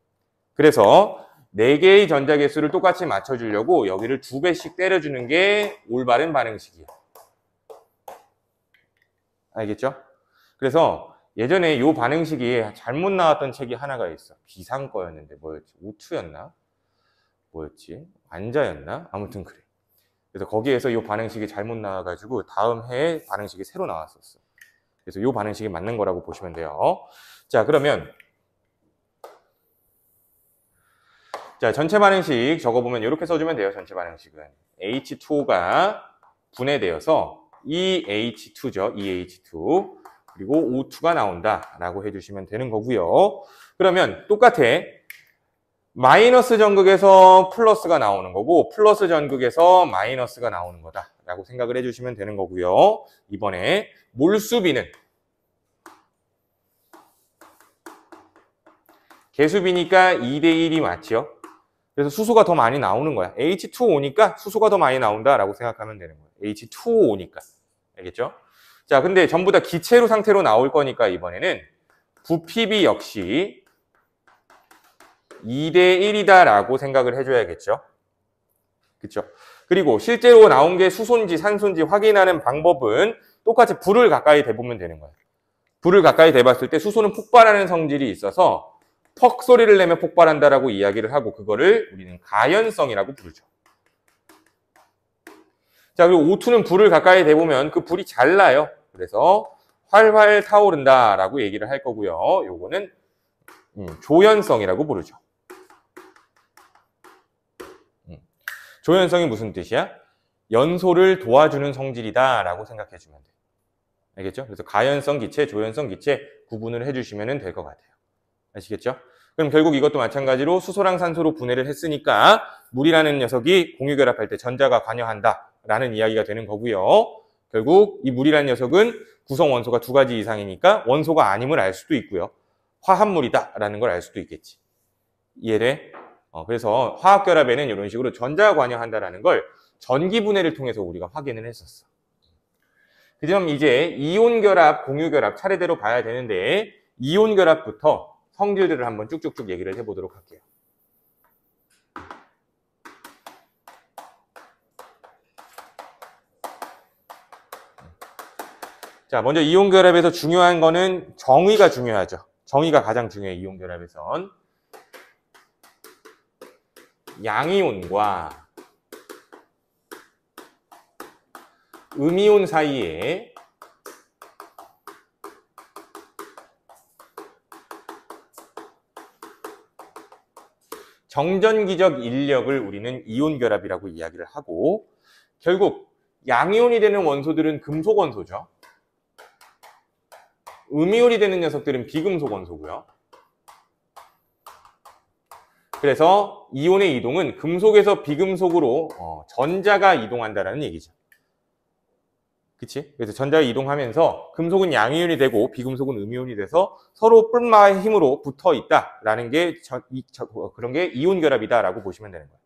그래서 4개의 전자 개수를 똑같이 맞춰주려고 여기를 2배씩 때려주는 게 올바른 반응식이야. 알겠죠? 그래서 예전에 이 반응식이 잘못 나왔던 책이 하나가 있어. 비상 거였는데 뭐였지? O2였나? 뭐였지? 완자였나? 아무튼 그래. 그래서 거기에서 이 반응식이 잘못 나와가지고 다음 해에 반응식이 새로 나왔었어. 그래서 이 반응식이 맞는 거라고 보시면 돼요. 자, 그러면 자, 전체 반응식 적어보면 이렇게 써주면 돼요. 전체 반응식은 H2O가 분해되어서 EH2죠. EH2 그리고 O2가 나온다라고 해주시면 되는 거고요. 그러면 똑같아. 마이너스 전극에서 플러스가 나오는 거고 플러스 전극에서 마이너스가 나오는 거다라고 생각을 해주시면 되는 거고요. 이번에 몰수비는 개수비니까 2대1이 맞죠? 그래서 수소가 더 많이 나오는 거야. H2O니까 수소가 더 많이 나온다라고 생각하면 되는 거야. H2O니까. 알겠죠? 자, 근데 전부 다 기체로 상태로 나올 거니까 이번에는 부피비 역시 2대1이다라고 생각을 해줘야겠죠? 그쵸? 그리고 실제로 나온 게 수소인지 산소인지 확인하는 방법은 똑같이 불을 가까이 대보면 되는 거야. 불을 가까이 대봤을 때 수소는 폭발하는 성질이 있어서 퍽 소리를 내며 폭발한다라고 이야기를 하고 그거를 우리는 가연성이라고 부르죠. 자, 그리고 O2는 불을 가까이 대보면 그 불이 잘 나요. 그래서 활활 타오른다라고 얘기를 할 거고요. 요거는 조연성이라고 부르죠. 조연성이 무슨 뜻이야? 연소를 도와주는 성질이다라고 생각해 주면 돼. 알겠죠? 그래서 가연성 기체, 조연성 기체 구분을 해주시면 될 것 같아요. 아시겠죠? 그럼 결국 이것도 마찬가지로 수소랑 산소로 분해를 했으니까 물이라는 녀석이 공유결합할 때 전자가 관여한다라는 이야기가 되는 거고요. 결국 이 물이라는 녀석은 구성 원소가 2가지 이상이니까 원소가 아님을 알 수도 있고요. 화합물이다라는 걸 알 수도 있겠지. 이해돼? 그래서 화학결합에는 이런 식으로 전자가 관여한다라는 걸 전기분해를 통해서 우리가 확인을 했었어. 그럼 이제 이온결합, 공유결합 차례대로 봐야 되는데 이온결합부터 성질들을 한번 쭉쭉쭉 얘기를 해보도록 할게요. 자, 먼저 이온결합에서 중요한 거는 정의가 중요하죠. 정의가 가장 중요해요, 이온결합에선. 양이온과 음이온 사이에 정전기적 인력을 우리는 이온결합이라고 이야기를 하고 결국 양이온이 되는 원소들은 금속 원소죠. 음이온이 되는 녀석들은 비금속 원소고요. 그래서 이온의 이동은 금속에서 비금속으로 전자가 이동한다는 얘기죠. 그치? 그래서 전자가 이동하면서 금속은 양이온이 되고 비금속은 음이온이 돼서 서로 뿔마의 힘으로 붙어 있다라는 게 그런 게 이온결합이다라고 보시면 되는 거예요.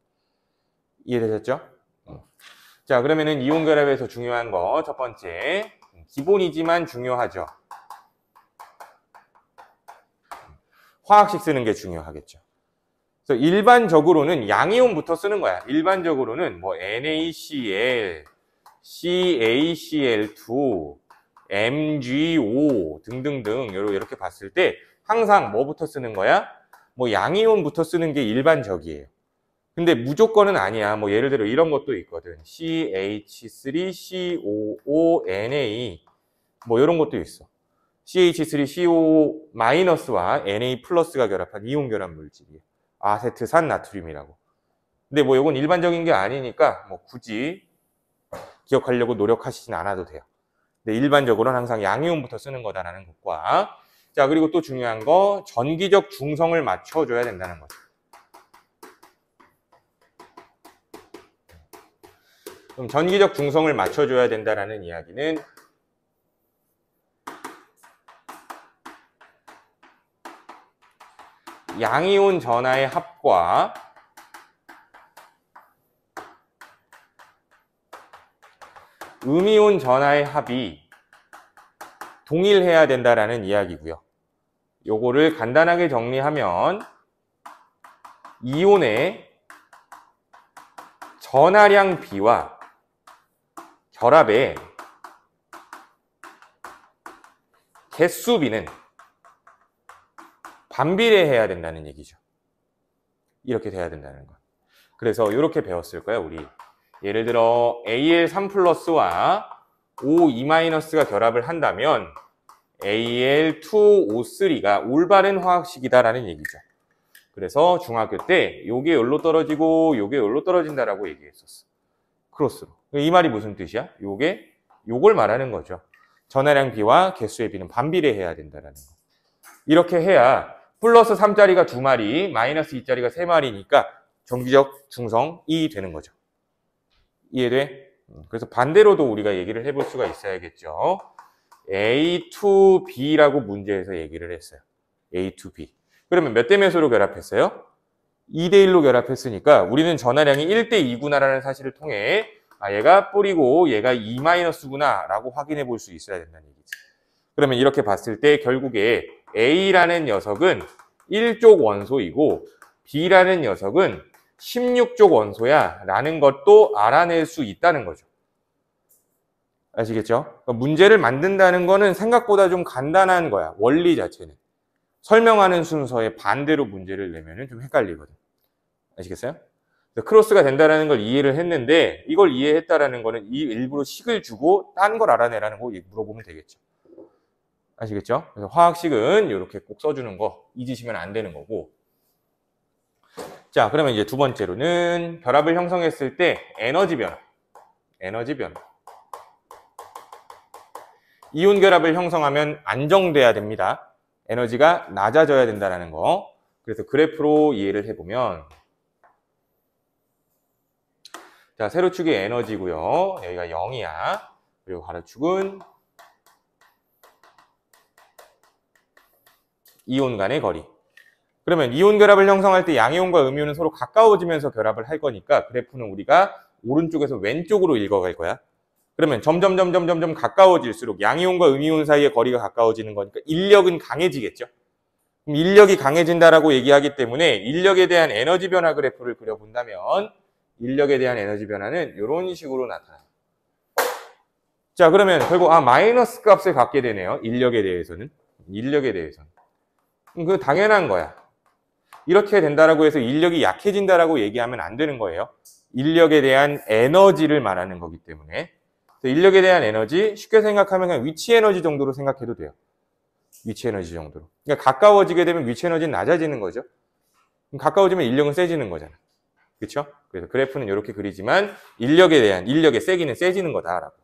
이해되셨죠? 자, 그러면은 이온결합에서 중요한 거 첫 번째, 기본이지만 중요하죠. 화학식 쓰는 게 중요하겠죠. 그래서 일반적으로는 양이온부터 쓰는 거야. 일반적으로는 뭐 NaCl, CaCl2, MgO 등등등 이렇게 봤을 때 항상 뭐부터 쓰는 거야? 뭐 양이온부터 쓰는 게 일반적이에요. 근데 무조건은 아니야. 뭐 예를 들어 이런 것도 있거든. CH3COONA 뭐 이런 것도 있어. CH3CO-와 Na+가 결합한 이온 결합 물질이에요. 아세트산 나트륨이라고. 근데 뭐 이건 일반적인 게 아니니까 뭐 굳이 기억하려고 노력하시진 않아도 돼요. 근데 일반적으로는 항상 양이온부터 쓰는 거다라는 것과 자, 그리고 또 중요한 거 전기적 중성을 맞춰줘야 된다는 거죠. 그럼 전기적 중성을 맞춰줘야 된다라는 이야기는 양이온 전하의 합과 음이온 전하의 합이 동일해야 된다라는 이야기고요. 요거를 간단하게 정리하면 이온의 전하량 B와 결합의 개수 B는 반비례해야 된다는 얘기죠. 이렇게 돼야 된다는 거. 그래서 이렇게 배웠을 거예요, 우리. 예를 들어 Al3+와 O2-가 결합을 한다면 Al2O3가 올바른 화학식이다라는 얘기죠. 그래서 중학교 때 요게 열로 떨어지고 요게 열로 떨어진다라고 얘기했었어. 크로스로. 이 말이 무슨 뜻이야? 요걸 말하는 거죠. 전하량 B와 개수의 B는 반비례해야 된다라는 거. 이렇게 해야 플러스 3짜리가 2마리, 마이너스 2짜리가 3마리니까 전기적 중성이 되는 거죠. 이해돼? 그래서 반대로도 우리가 얘기를 해볼 수가 있어야겠죠. A2B라고 문제에서 얘기를 했어요. A2B. 그러면 몇 대 몇으로 결합했어요? 2대1로 결합했으니까 우리는 전하량이 1대2구나라는 사실을 통해 얘가 뿌리고 얘가 2-구나 라고 확인해 볼 수 있어야 된다는 얘기지. 그러면 이렇게 봤을 때 결국에 A라는 녀석은 1족 원소이고 B라는 녀석은 16족 원소야 라는 것도 알아낼 수 있다는 거죠. 아시겠죠? 그러니까 문제를 만든다는 거는 생각보다 좀 간단한 거야. 원리 자체는. 설명하는 순서에 반대로 문제를 내면은 좀 헷갈리거든. 아시겠어요? 크로스가 된다는 걸 이해를 했는데 이걸 이해했다라는 거는 이 일부러 식을 주고 딴 걸 알아내라는 거 물어보면 되겠죠. 아시겠죠? 그래서 화학식은 이렇게 꼭 써주는 거 잊으시면 안 되는 거고. 자, 그러면 이제 두 번째로는 결합을 형성했을 때 에너지 변화. 에너지 변화. 이온 결합을 형성하면 안정돼야 됩니다. 에너지가 낮아져야 된다는 거. 그래서 그래프로 이해를 해보면 자, 세로축이 에너지고요. 여기가 0이야. 그리고 가로축은 이온 간의 거리. 그러면 이온 결합을 형성할 때 양이온과 음이온은 서로 가까워지면서 결합을 할 거니까 그래프는 우리가 오른쪽에서 왼쪽으로 읽어갈 거야. 그러면 점점 가까워질수록 양이온과 음이온 사이의 거리가 가까워지는 거니까 인력은 강해지겠죠. 그럼 인력이 강해진다라고 얘기하기 때문에 인력에 대한 에너지 변화 그래프를 그려본다면 인력에 대한 에너지 변화는 이런 식으로 나타나요. 자, 그러면 결국 마이너스 값을 갖게 되네요. 인력에 대해서는. 그 당연한 거야. 이렇게 된다라고 해서 인력이 약해진다라고 얘기하면 안 되는 거예요. 인력에 대한 에너지를 말하는 거기 때문에. 인력에 대한 에너지 쉽게 생각하면 그냥 위치 에너지 정도로 생각해도 돼요. 위치 에너지 정도로. 그러니까 가까워지게 되면 위치 에너지는 낮아지는 거죠. 가까워지면 인력은 세지는 거잖아. 그렇죠? 그래서 그래프는 이렇게 그리지만 인력의 세기는 세지는 거다라고.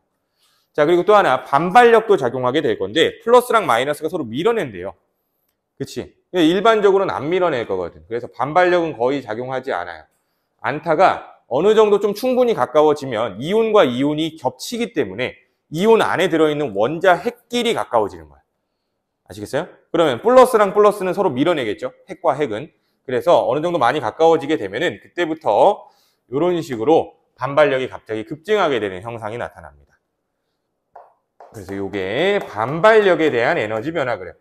자, 그리고 또 하나 반발력도 작용하게 될 건데 플러스랑 마이너스가 서로 밀어낸대요. 그치? 일반적으로는 안 밀어낼 거거든. 그래서 반발력은 거의 작용하지 않아요. 안타가 어느 정도 좀 충분히 가까워지면 이온과 이온이 겹치기 때문에 이온 안에 들어있는 원자 핵끼리 가까워지는 거야. 아시겠어요? 그러면 플러스랑 플러스는 서로 밀어내겠죠? 핵과 핵은. 그래서 어느 정도 많이 가까워지게 되면은 그때부터 이런 식으로 반발력이 갑자기 급증하게 되는 현상이 나타납니다. 그래서 이게 반발력에 대한 에너지 변화 그래프.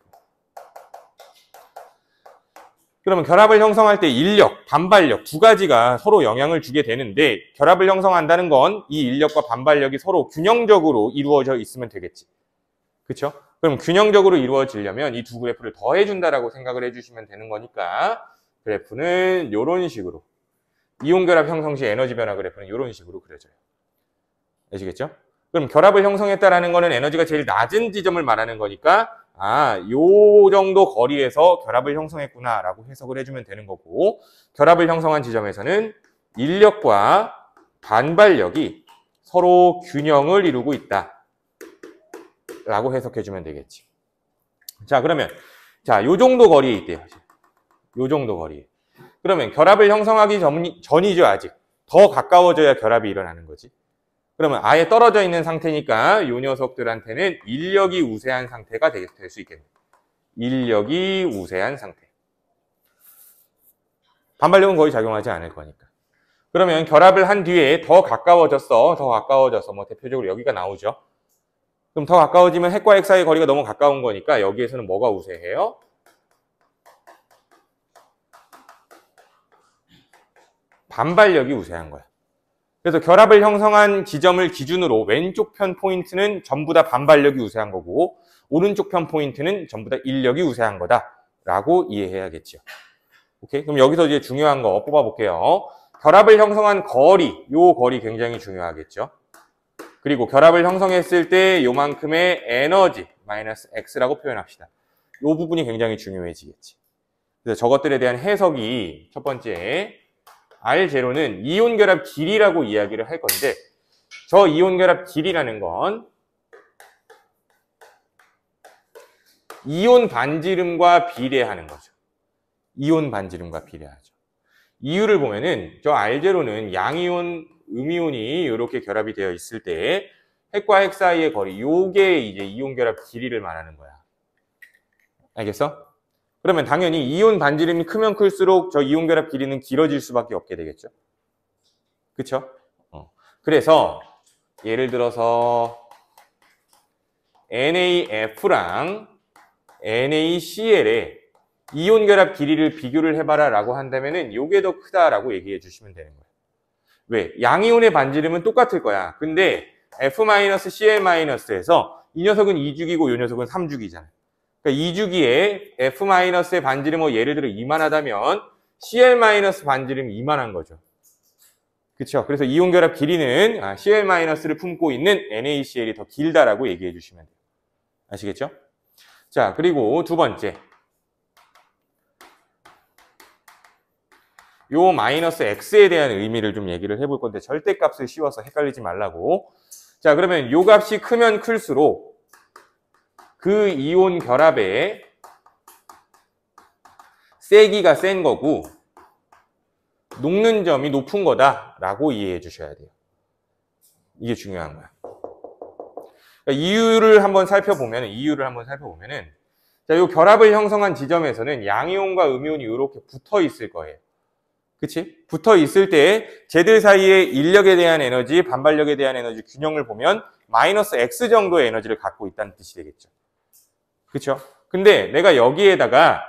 그러면 결합을 형성할 때 인력, 반발력 두 가지가 서로 영향을 주게 되는데 결합을 형성한다는 건 이 인력과 반발력이 서로 균형적으로 이루어져 있으면 되겠지. 그렇죠? 그럼 균형적으로 이루어지려면 이 두 그래프를 더해준다라고 생각을 해주시면 되는 거니까 그래프는 이런 식으로 이온 결합 형성 시 에너지 변화 그래프는 이런 식으로 그려져요. 아시겠죠? 그럼 결합을 형성했다라는 거는 에너지가 제일 낮은 지점을 말하는 거니까 요 정도 거리에서 결합을 형성했구나라고 해석을 해주면 되는 거고 결합을 형성한 지점에서는 인력과 반발력이 서로 균형을 이루고 있다 라고 해석해주면 되겠지. 자, 그러면 요 정도 거리에 있대요. 요 정도 거리. 그러면 결합을 형성하기 전이죠, 아직. 더 가까워져야 결합이 일어나는 거지. 그러면 아예 떨어져 있는 상태니까 요 녀석들한테는 인력이 우세한 상태가 될 수 있겠네. 인력이 우세한 상태. 반발력은 거의 작용하지 않을 거니까. 그러면 결합을 한 뒤에 더 가까워졌어. 뭐 대표적으로 여기가 나오죠. 그럼 더 가까워지면 핵과 핵 사이의 거리가 너무 가까운 거니까 여기에서는 뭐가 우세해요? 반발력이 우세한 거야. 그래서 결합을 형성한 지점을 기준으로 왼쪽 편 포인트는 전부 다 반발력이 우세한 거고 오른쪽 편 포인트는 전부 다 인력이 우세한 거다라고 이해해야겠죠. 오케이? 그럼 여기서 이제 중요한 거 뽑아볼게요. 결합을 형성한 거리, 요 거리 굉장히 중요하겠죠. 그리고 결합을 형성했을 때 요만큼의 에너지 마이너스 X라고 표현합시다. 요 부분이 굉장히 중요해지겠지. 그래서 저것들에 대한 해석이 첫 번째 R0는 이온 결합 길이라고 이야기를 할 건데 저 이온 결합 길이라는 건 이온 반지름과 비례하는 거죠. 이온 반지름과 비례하죠. 이유를 보면은 저 R0는 양이온, 음이온이 이렇게 결합이 되어 있을 때 핵과 핵 사이의 거리, 요게 이제 이온 결합 길이를 말하는 거야. 알겠어? 그러면 당연히 이온 반지름이 크면 클수록 저 이온 결합 길이는 길어질 수밖에 없게 되겠죠. 그쵸? 그래서 예를 들어서 NaF랑 NaCl의 이온 결합 길이를 비교를 해봐라 라고 한다면은 요게 더 크다라고 얘기해 주시면 되는 거예요. 왜? 양이온의 반지름은 똑같을 거야. 근데 F-Cl-에서 이 녀석은 2주기고 이 녀석은 3주기잖아. 그러니까 2주기에 F-의 반지름이 뭐 예를 들어 이만하다면 Cl- 반지름이 이만한 거죠. 그렇죠? 그래서 이온 결합 길이는 Cl-를 품고 있는 NaCl이 더 길다라고 얘기해 주시면 돼요. 아시겠죠? 자, 그리고 두 번째. 요 마이너스 x에 대한 의미를 좀 얘기를 해볼 건데 절대값을 씌워서 헷갈리지 말라고. 자, 그러면 요 값이 크면 클수록 그 이온 결합의 세기가 센 거고 녹는 점이 높은 거다라고 이해해 주셔야 돼요. 이게 중요한 거야. 그러니까 이유를 한번 살펴보면은 자, 요 결합을 형성한 지점에서는 양이온과 음이온이 이렇게 붙어 있을 거예요. 그치? 붙어 있을 때 쟤들 사이의 인력에 대한 에너지, 반발력에 대한 에너지 균형을 보면 마이너스 x 정도의 에너지를 갖고 있다는 뜻이 되겠죠. 그쵸? 근데 내가 여기에다가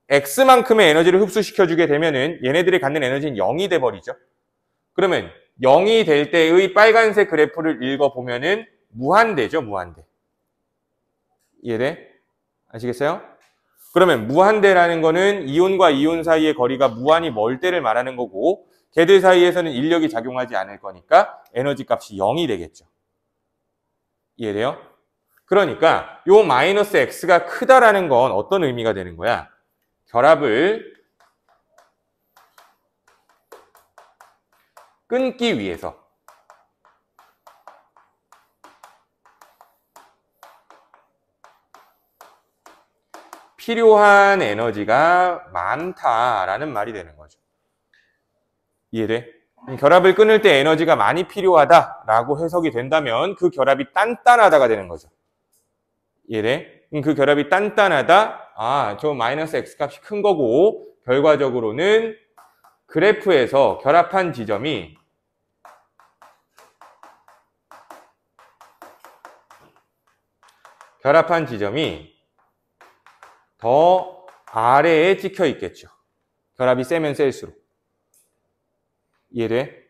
x만큼의 에너지를 흡수시켜주게 되면은 얘네들이 갖는 에너지는 0이 돼버리죠. 그러면 0이 될 때의 빨간색 그래프를 읽어보면은 무한대죠, 무한대. 이해돼? 아시겠어요? 그러면 무한대라는 거는 이온과 이온 사이의 거리가 무한히 멀 때를 말하는 거고 걔들 사이에서는 인력이 작용하지 않을 거니까 에너지 값이 0이 되겠죠. 이해돼요? 그러니까 요 마이너스 x가 크다라는 건 어떤 의미가 되는 거야? 결합을 끊기 위해서 필요한 에너지가 많다라는 말이 되는 거죠. 이해돼? 결합을 끊을 때 에너지가 많이 필요하다라고 해석이 된다면 그 결합이 단단하다가 되는 거죠. 이해돼? 그 결합이 단단하다? 저 마이너스 x 값이 큰 거고 결과적으로는 그래프에서 결합한 지점이 더 아래에 찍혀 있겠죠. 결합이 세면 셀수록. 이해돼?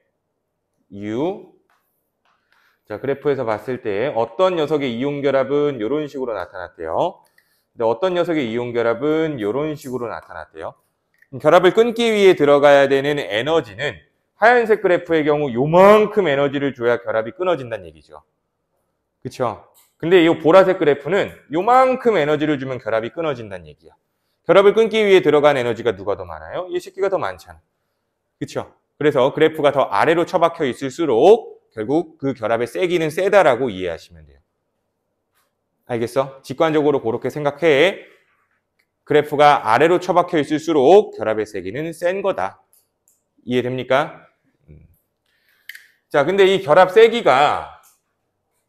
자, 그래프에서 봤을 때 어떤 녀석의 이온 결합은 이런 식으로 나타났대요. 근데 어떤 녀석의 이온 결합은 이런 식으로 나타났대요. 결합을 끊기 위해 들어가야 되는 에너지는 하얀색 그래프의 경우 요만큼 에너지를 줘야 결합이 끊어진다는 얘기죠. 그쵸? 근데 이 보라색 그래프는 요만큼 에너지를 주면 결합이 끊어진다는 얘기야. 결합을 끊기 위해 들어간 에너지가 누가 더 많아요? 이 새끼가 더 많잖아. 그쵸? 그래서 그래프가 더 아래로 처박혀 있을수록 결국 그 결합의 세기는 세다라고 이해하시면 돼요. 알겠어? 직관적으로 그렇게 생각해. 그래프가 아래로 처박혀 있을수록 결합의 세기는 센 거다. 이해됩니까? 자, 근데 이 결합 세기가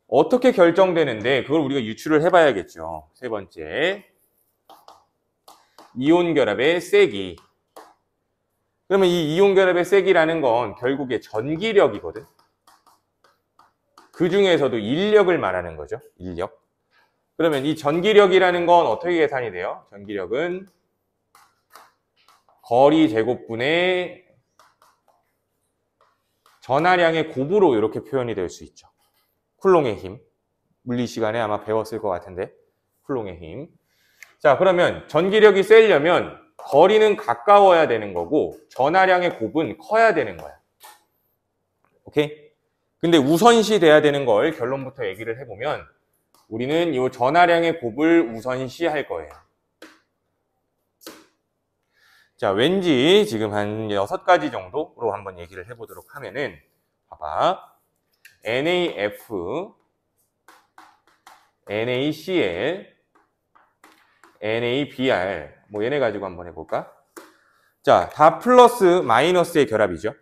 어떻게 결정되는데 그걸 우리가 유추를 해봐야겠죠. 세 번째, 이온 결합의 세기. 그러면 이 이온 결합의 세기라는 건 결국에 전기력이거든. 그 중에서도 인력을 말하는 거죠. 인력. 그러면 이 전기력이라는 건 어떻게 계산이 돼요? 전기력은 거리 제곱분의 전하량의 곱으로 이렇게 표현이 될 수 있죠. 쿨롱의 힘. 물리 시간에 아마 배웠을 것 같은데. 쿨롱의 힘. 자, 그러면 전기력이 세려면 거리는 가까워야 되는 거고 전하량의 곱은 커야 되는 거야. 오케이? 근데 우선시 돼야 되는 걸 결론부터 얘기를 해보면 우리는 이 전하량의 곱을 우선시 할 거예요. 자, 왠지 지금 한 6가지 정도로 한번 얘기를 해보도록 하면은 봐봐. NaF, NaCl, NaBr 뭐 얘네 가지고 한번 해볼까? 자, 다 플러스 마이너스의 결합이죠.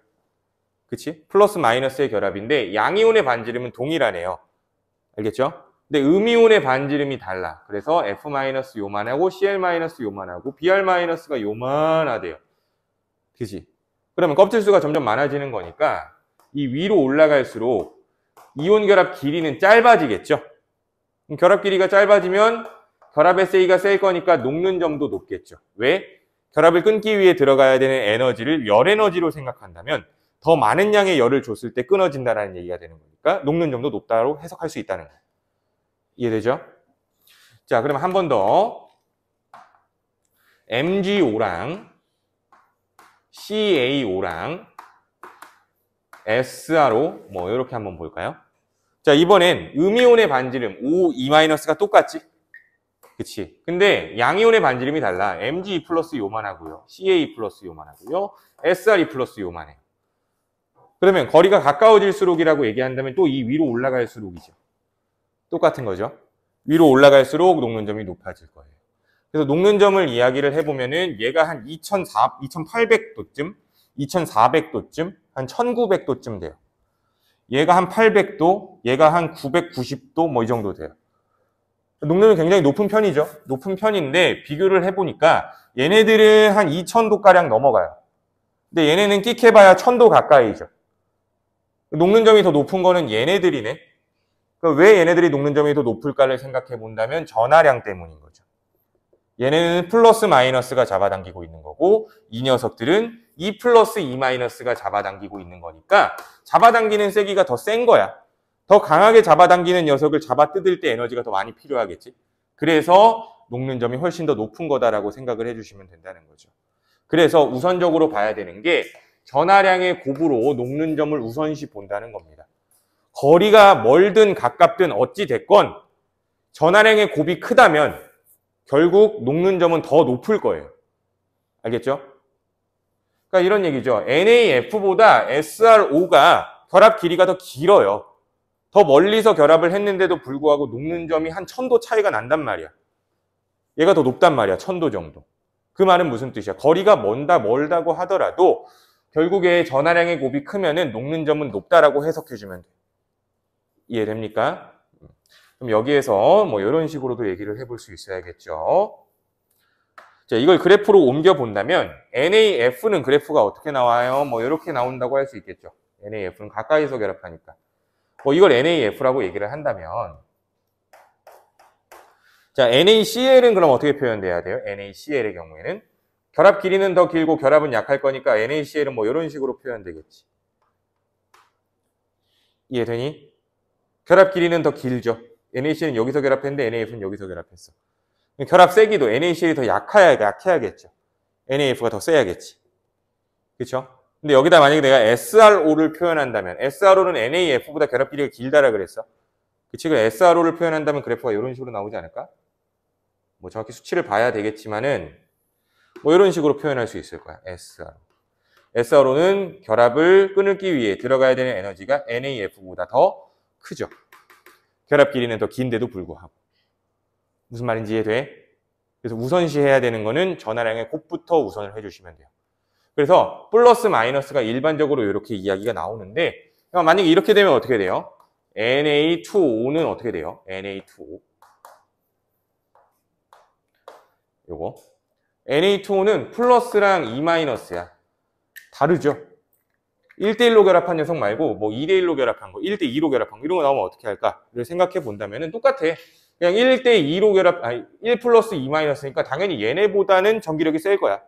그치? 플러스 마이너스의 결합인데 양이온의 반지름은 동일하네요. 알겠죠? 근데 음이온의 반지름이 달라. 그래서 F- 요만하고 Cl- 요만하고 Br- 요만하대요. 그치? 그러면 껍질수가 점점 많아지는 거니까 이 위로 올라갈수록 이온 결합 길이는 짧아지겠죠? 결합 길이가 짧아지면 결합의 세기가 셀 거니까 녹는 점도 높겠죠. 왜? 결합을 끊기 위해 들어가야 되는 에너지를 열 에너지로 생각한다면 더 많은 양의 열을 줬을 때 끊어진다는 얘기가 되는 거니까 녹는 점도 높다고 해석할 수 있다는 거예요. 이해되죠? 자, 그러면 한 번 더 MgO랑 CaO랑 SRO 뭐 이렇게 한번 볼까요? 자, 이번엔 음이온의 반지름 O2-가 똑같지? 그치? 근데 양이온의 반지름이 달라. Mge 플러스 요만 하고요. Ca 플러스 요만 하고요. SRE 플러스 요만 해요. 그러면 거리가 가까워질수록이라고 얘기한다면 또 이 위로 올라갈수록이죠. 똑같은 거죠. 위로 올라갈수록 녹는 점이 높아질 거예요. 그래서 녹는 점을 이야기를 해보면은 얘가 한 2800도쯤, 2400도쯤, 한 1900도쯤 돼요. 얘가 한 800도, 얘가 한 990도 뭐 이 정도 돼요. 녹는은 굉장히 높은 편이죠. 높은 편인데 비교를 해보니까 얘네들은 한 2000도가량 넘어가요. 근데 얘네는 끽해봐야 1000도 가까이죠. 녹는 점이 더 높은 거는 얘네들이네. 그러니까 왜 얘네들이 녹는 점이 더 높을까를 생각해 본다면 전하량 때문인 거죠. 얘네는 플러스 마이너스가 잡아당기고 있는 거고 이 녀석들은 2 플러스 2 마이너스가 잡아당기고 있는 거니까 잡아당기는 세기가 더 센 거야. 더 강하게 잡아당기는 녀석을 잡아뜯을 때 에너지가 더 많이 필요하겠지. 그래서 녹는 점이 훨씬 더 높은 거다라고 생각을 해주시면 된다는 거죠. 그래서 우선적으로 봐야 되는 게 전하량의 곱으로 녹는 점을 우선시 본다는 겁니다. 거리가 멀든 가깝든 어찌 됐건 전하량의 곱이 크다면 결국 녹는 점은 더 높을 거예요. 알겠죠? 그러니까 이런 얘기죠. NaF보다 SrO가 결합 길이가 더 길어요. 더 멀리서 결합을 했는데도 불구하고 녹는 점이 한 1000도 차이가 난단 말이야. 얘가 더 높단 말이야. 1000도 정도. 그 말은 무슨 뜻이야? 거리가 멀다고 하더라도 결국에 전하량의 곱이 크면은 녹는 점은 높다라고 해석해주면 돼. 이해됩니까? 그럼 여기에서 뭐 이런 식으로도 얘기를 해볼 수 있어야겠죠. 자, 이걸 그래프로 옮겨 본다면 NaF는 그래프가 어떻게 나와요? 뭐 이렇게 나온다고 할 수 있겠죠. NaF는 가까이서 결합하니까. 뭐 이걸 NaF라고 얘기를 한다면 자, NaCl은 그럼 어떻게 표현돼야 돼요? NaCl의 경우에는 결합 길이는 더 길고 결합은 약할 거니까 NaCl은 뭐 이런 식으로 표현되겠지. 이해되니? 결합 길이는 더 길죠. NaCl은 여기서 결합했는데 NaF는 여기서 결합했어. 결합 세기도 NaCl이 더 약해야겠죠. NaF가 더 세야겠지. 그렇죠? 근데 여기다 만약에 내가 SRO를 표현한다면 SRO는 NaF보다 결합 길이가 길다라 그랬어. 그치? 그 SRO를 표현한다면 그래프가 이런 식으로 나오지 않을까? 뭐 정확히 수치를 봐야 되겠지만은 뭐 이런 식으로 표현할 수 있을 거야. SRO는 결합을 끊기 위해 들어가야 되는 에너지가 NaF보다 더 크죠. 결합 길이는 더 긴데도 불구하고. 무슨 말인지 이해돼? 그래서 우선시해야 되는 거는 전하량의 곱부터 우선을 해주시면 돼요. 그래서 플러스 마이너스가 일반적으로 이렇게 이야기가 나오는데 만약에 이렇게 되면 어떻게 돼요? Na2O는 어떻게 돼요? Na2O. 요거. Na2O는 플러스랑 2-야. 다르죠? 1대1로 결합한 녀석 말고 뭐 2대1로 결합한 거, 1대2로 결합한 거 이런 거 나오면 어떻게 할까를 생각해 본다면 똑같아. 그냥 1대2로 결합, 1 플러스 2-니까 당연히 얘네보다는 전기력이 셀 거야.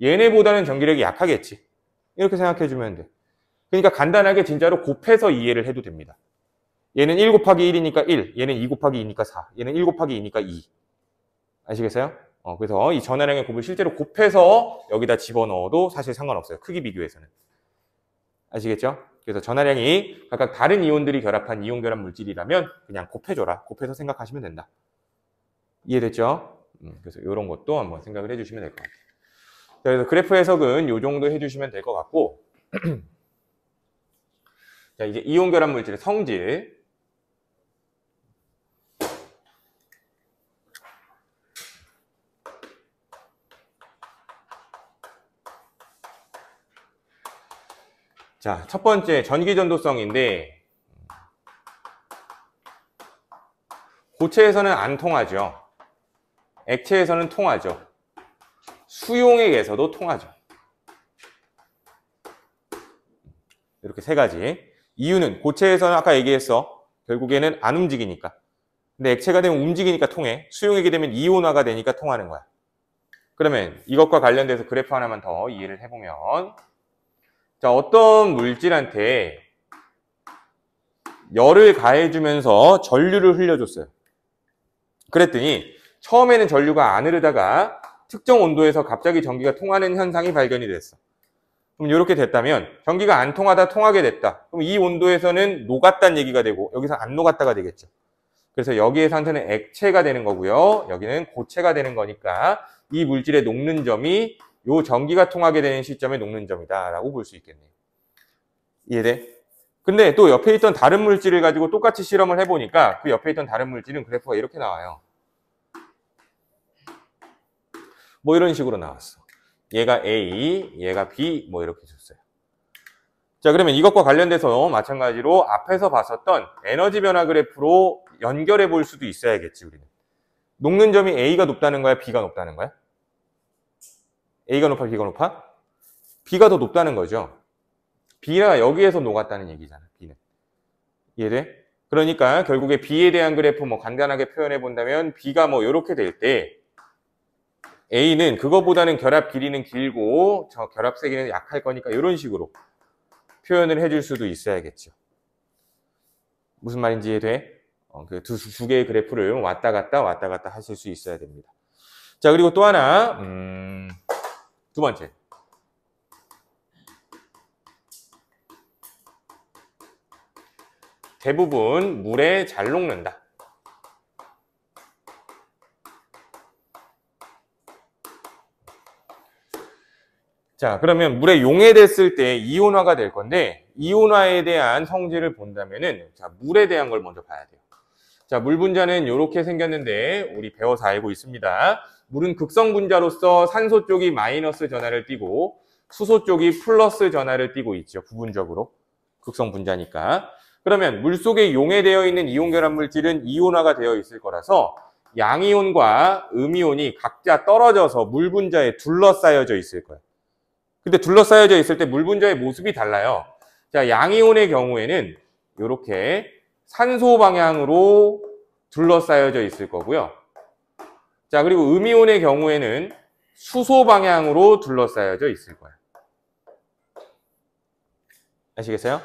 얘네보다는 전기력이 약하겠지. 이렇게 생각해 주면 돼. 그러니까 간단하게 진짜로 곱해서 이해를 해도 됩니다. 얘는 1 곱하기 1이니까 1, 얘는 2 곱하기 2니까 4, 얘는 1 곱하기 2니까 2. 아시겠어요? 그래서 이 전하량의 곱을 실제로 곱해서 여기다 집어넣어도 사실 상관없어요. 크기 비교에서는. 아시겠죠? 그래서 전하량이 각각 다른 이온들이 결합한 이온 결합 물질이라면 그냥 곱해줘라. 곱해서 생각하시면 된다. 이해됐죠? 그래서 이런 것도 한번 생각을 해주시면 될 것 같아요. 그래서 그래프 해석은 이 정도 해주시면 될 것 같고 자, 이제 이온 결합 물질의 성질. 자, 첫 번째 전기 전도성인데 고체에서는 안 통하죠. 액체에서는 통하죠. 수용액에서도 통하죠. 이렇게 세 가지. 이유는 고체에서는 아까 얘기했어. 결국에는 안 움직이니까. 근데 액체가 되면 움직이니까 통해. 수용액이 되면 이온화가 되니까 통하는 거야. 그러면 이것과 관련돼서 그래프 하나만 더 이해를 해보면 자, 어떤 물질한테 열을 가해주면서 전류를 흘려줬어요. 그랬더니 처음에는 전류가 안 흐르다가 특정 온도에서 갑자기 전기가 통하는 현상이 발견이 됐어. 그럼 이렇게 됐다면 전기가 안 통하다 통하게 됐다. 그럼 이 온도에서는 녹았다는 얘기가 되고 여기서 안 녹았다가 되겠죠. 그래서 여기의 상태는 액체가 되는 거고요. 여기는 고체가 되는 거니까 이 물질의 녹는 점이 요 전기가 통하게 되는 시점에 녹는 점이다 라고 볼 수 있겠네요. 이해돼? 근데 또 옆에 있던 다른 물질을 가지고 똑같이 실험을 해보니까 그 옆에 있던 다른 물질은 그래프가 이렇게 나와요. 뭐 이런 식으로 나왔어. 얘가 A, 얘가 B 뭐 이렇게 줬어요. 자, 그러면 이것과 관련돼서 마찬가지로 앞에서 봤었던 에너지 변화 그래프로 연결해 볼 수도 있어야겠지, 우리는. 녹는 점이 A가 높다는 거야, B가 높다는 거야? A가 높아, B가 높아? B가 더 높다는 거죠. B가 여기에서 녹았다는 얘기잖아, B는. 이해돼? 그러니까 결국에 B에 대한 그래프 뭐 간단하게 표현해 본다면 B가 뭐 이렇게 될 때 A는 그거보다는 결합 길이는 길고 저 결합 세기는 약할 거니까 이런 식으로 표현을 해줄 수도 있어야겠죠. 무슨 말인지 이해돼? 그 두 개의 그래프를 왔다 갔다 하실 수 있어야 됩니다. 자, 그리고 또 하나 두 번째. 대부분 물에 잘 녹는다. 자, 그러면 물에 용해됐을 때 이온화가 될 건데 이온화에 대한 성질을 본다면은 자, 물에 대한 걸 먼저 봐야 돼요. 자, 물 분자는 이렇게 생겼는데 우리 배워서 알고 있습니다. 물은 극성 분자로서 산소 쪽이 마이너스 전하를 띠고 수소 쪽이 플러스 전하를 띠고 있죠. 부분적으로. 극성 분자니까. 그러면 물 속에 용해되어 있는 이온 결합 물질은 이온화가 되어 있을 거라서 양이온과 음이온이 각자 떨어져서 물 분자에 둘러싸여져 있을 거예요. 근데 둘러싸여져 있을 때 물 분자의 모습이 달라요. 자, 양이온의 경우에는 이렇게 산소 방향으로 둘러싸여져 있을 거고요. 자, 그리고 음이온의 경우에는 수소 방향으로 둘러싸여져 있을 거예요. 아시겠어요?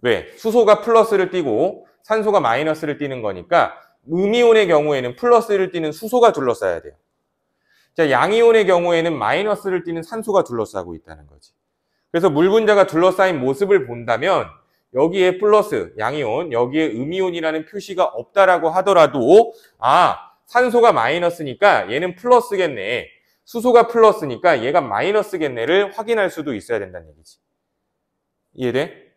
왜? 수소가 플러스를 띠고 산소가 마이너스를 띠는 거니까 음이온의 경우에는 플러스를 띠는 수소가 둘러싸여야 돼요. 자, 양이온의 경우에는 마이너스를 띠는 산소가 둘러싸고 있다는 거지. 그래서 물 분자가 둘러싸인 모습을 본다면 여기에 플러스, 양이온, 여기에 음이온이라는 표시가 없다라고 하더라도 아, 산소가 마이너스니까 얘는 플러스겠네. 수소가 플러스니까 얘가 마이너스겠네를 확인할 수도 있어야 된다는 얘기지. 이해돼?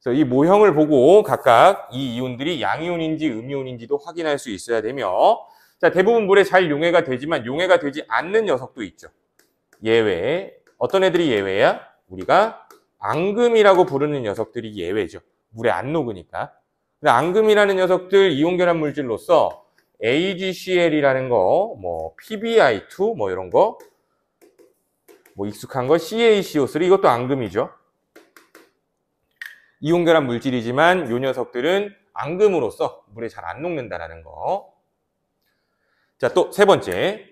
그래서 이 모형을 보고 각각 이 이온들이 양이온인지 음이온인지도 확인할 수 있어야 되며 자, 대부분 물에 잘 용해가 되지만 용해가 되지 않는 녀석도 있죠. 예외. 어떤 애들이 예외야? 우리가 앙금이라고 부르는 녀석들이 예외죠. 물에 안 녹으니까. 근데 앙금이라는 녀석들 이온 결합 물질로서 AgCl이라는 거, 뭐 PbI2 뭐 이런 거, 뭐 익숙한 거 CaCO3 이것도 앙금이죠. 이온 결합 물질이지만 이 녀석들은 앙금으로서 물에 잘 안 녹는다라는 거. 자, 또 세 번째.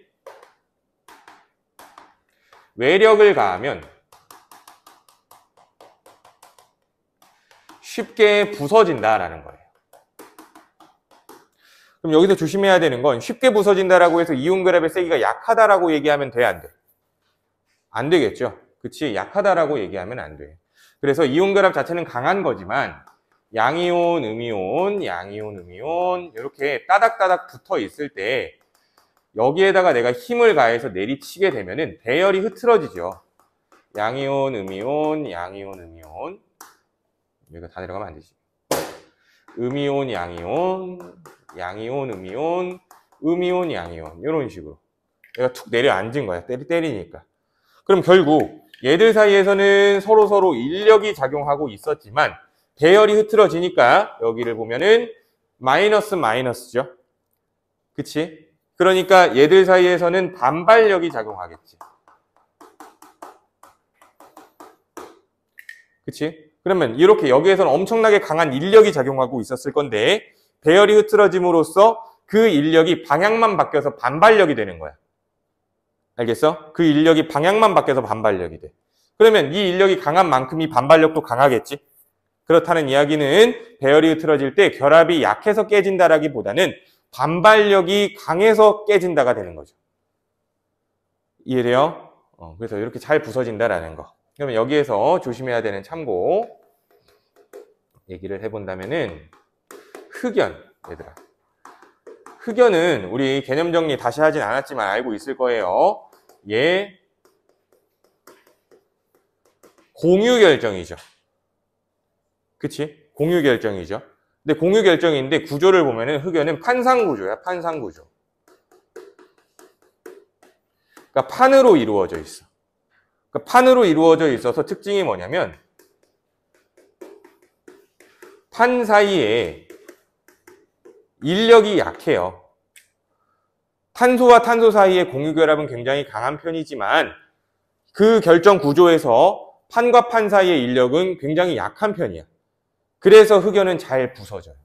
외력을 가하면 쉽게 부서진다라는 거예요. 그럼 여기서 조심해야 되는 건 쉽게 부서진다라고 해서 이온 결합의 세기가 약하다라고 얘기하면 돼, 안 돼? 안 되겠죠. 그치? 약하다라고 얘기하면 안 돼. 그래서 이온 결합 자체는 강한 거지만 양이온, 음이온, 양이온, 음이온 이렇게 따닥따닥 붙어 있을 때 여기에다가 내가 힘을 가해서 내리치게 되면은 배열이 흐트러지죠. 양이온, 음이온, 양이온, 음이온. 여기가 다 내려가면 안 되지. 음이온, 양이온, 양이온, 음이온, 음이온, 양이온. 이런 식으로. 얘가 툭 내려앉은 거야. 때리니까. 그럼 결국 얘들 사이에서는 서로 인력이 작용하고 있었지만 배열이 흐트러지니까 여기를 보면은 마이너스죠. 그치? 그러니까 얘들 사이에서는 반발력이 작용하겠지. 그치? 그러면 이렇게 여기에서는 엄청나게 강한 인력이 작용하고 있었을 건데 배열이 흐트러짐으로써 그 인력이 방향만 바뀌어서 반발력이 되는 거야. 알겠어? 그 인력이 방향만 바뀌어서 반발력이 돼. 그러면 이 인력이 강한 만큼 이 반발력도 강하겠지. 그렇다는 이야기는 배열이 흐트러질 때 결합이 약해서 깨진다라기보다는 반발력이 강해서 깨진다가 되는 거죠. 이해돼요? 그래서 이렇게 잘 부서진다라는 거. 그러면 여기에서 조심해야 되는 참고 얘기를 해본다면은 흑연, 얘들아. 흑연은 우리 개념 정리 다시 하진 않았지만 알고 있을 거예요. 얘 공유 결정이죠. 그치? 공유 결정이죠. 근데 공유 결정인데 구조를 보면은 흑연은 판상 구조야, 판상 구조. 그러니까 판으로 이루어져 있어. 그러니까 판으로 이루어져 있어서 특징이 뭐냐면 판 사이에 인력이 약해요. 탄소와 탄소 사이의 공유 결합은 굉장히 강한 편이지만 그 결정 구조에서 판과 판 사이의 인력은 굉장히 약한 편이야. 그래서 흑연은 잘 부서져요.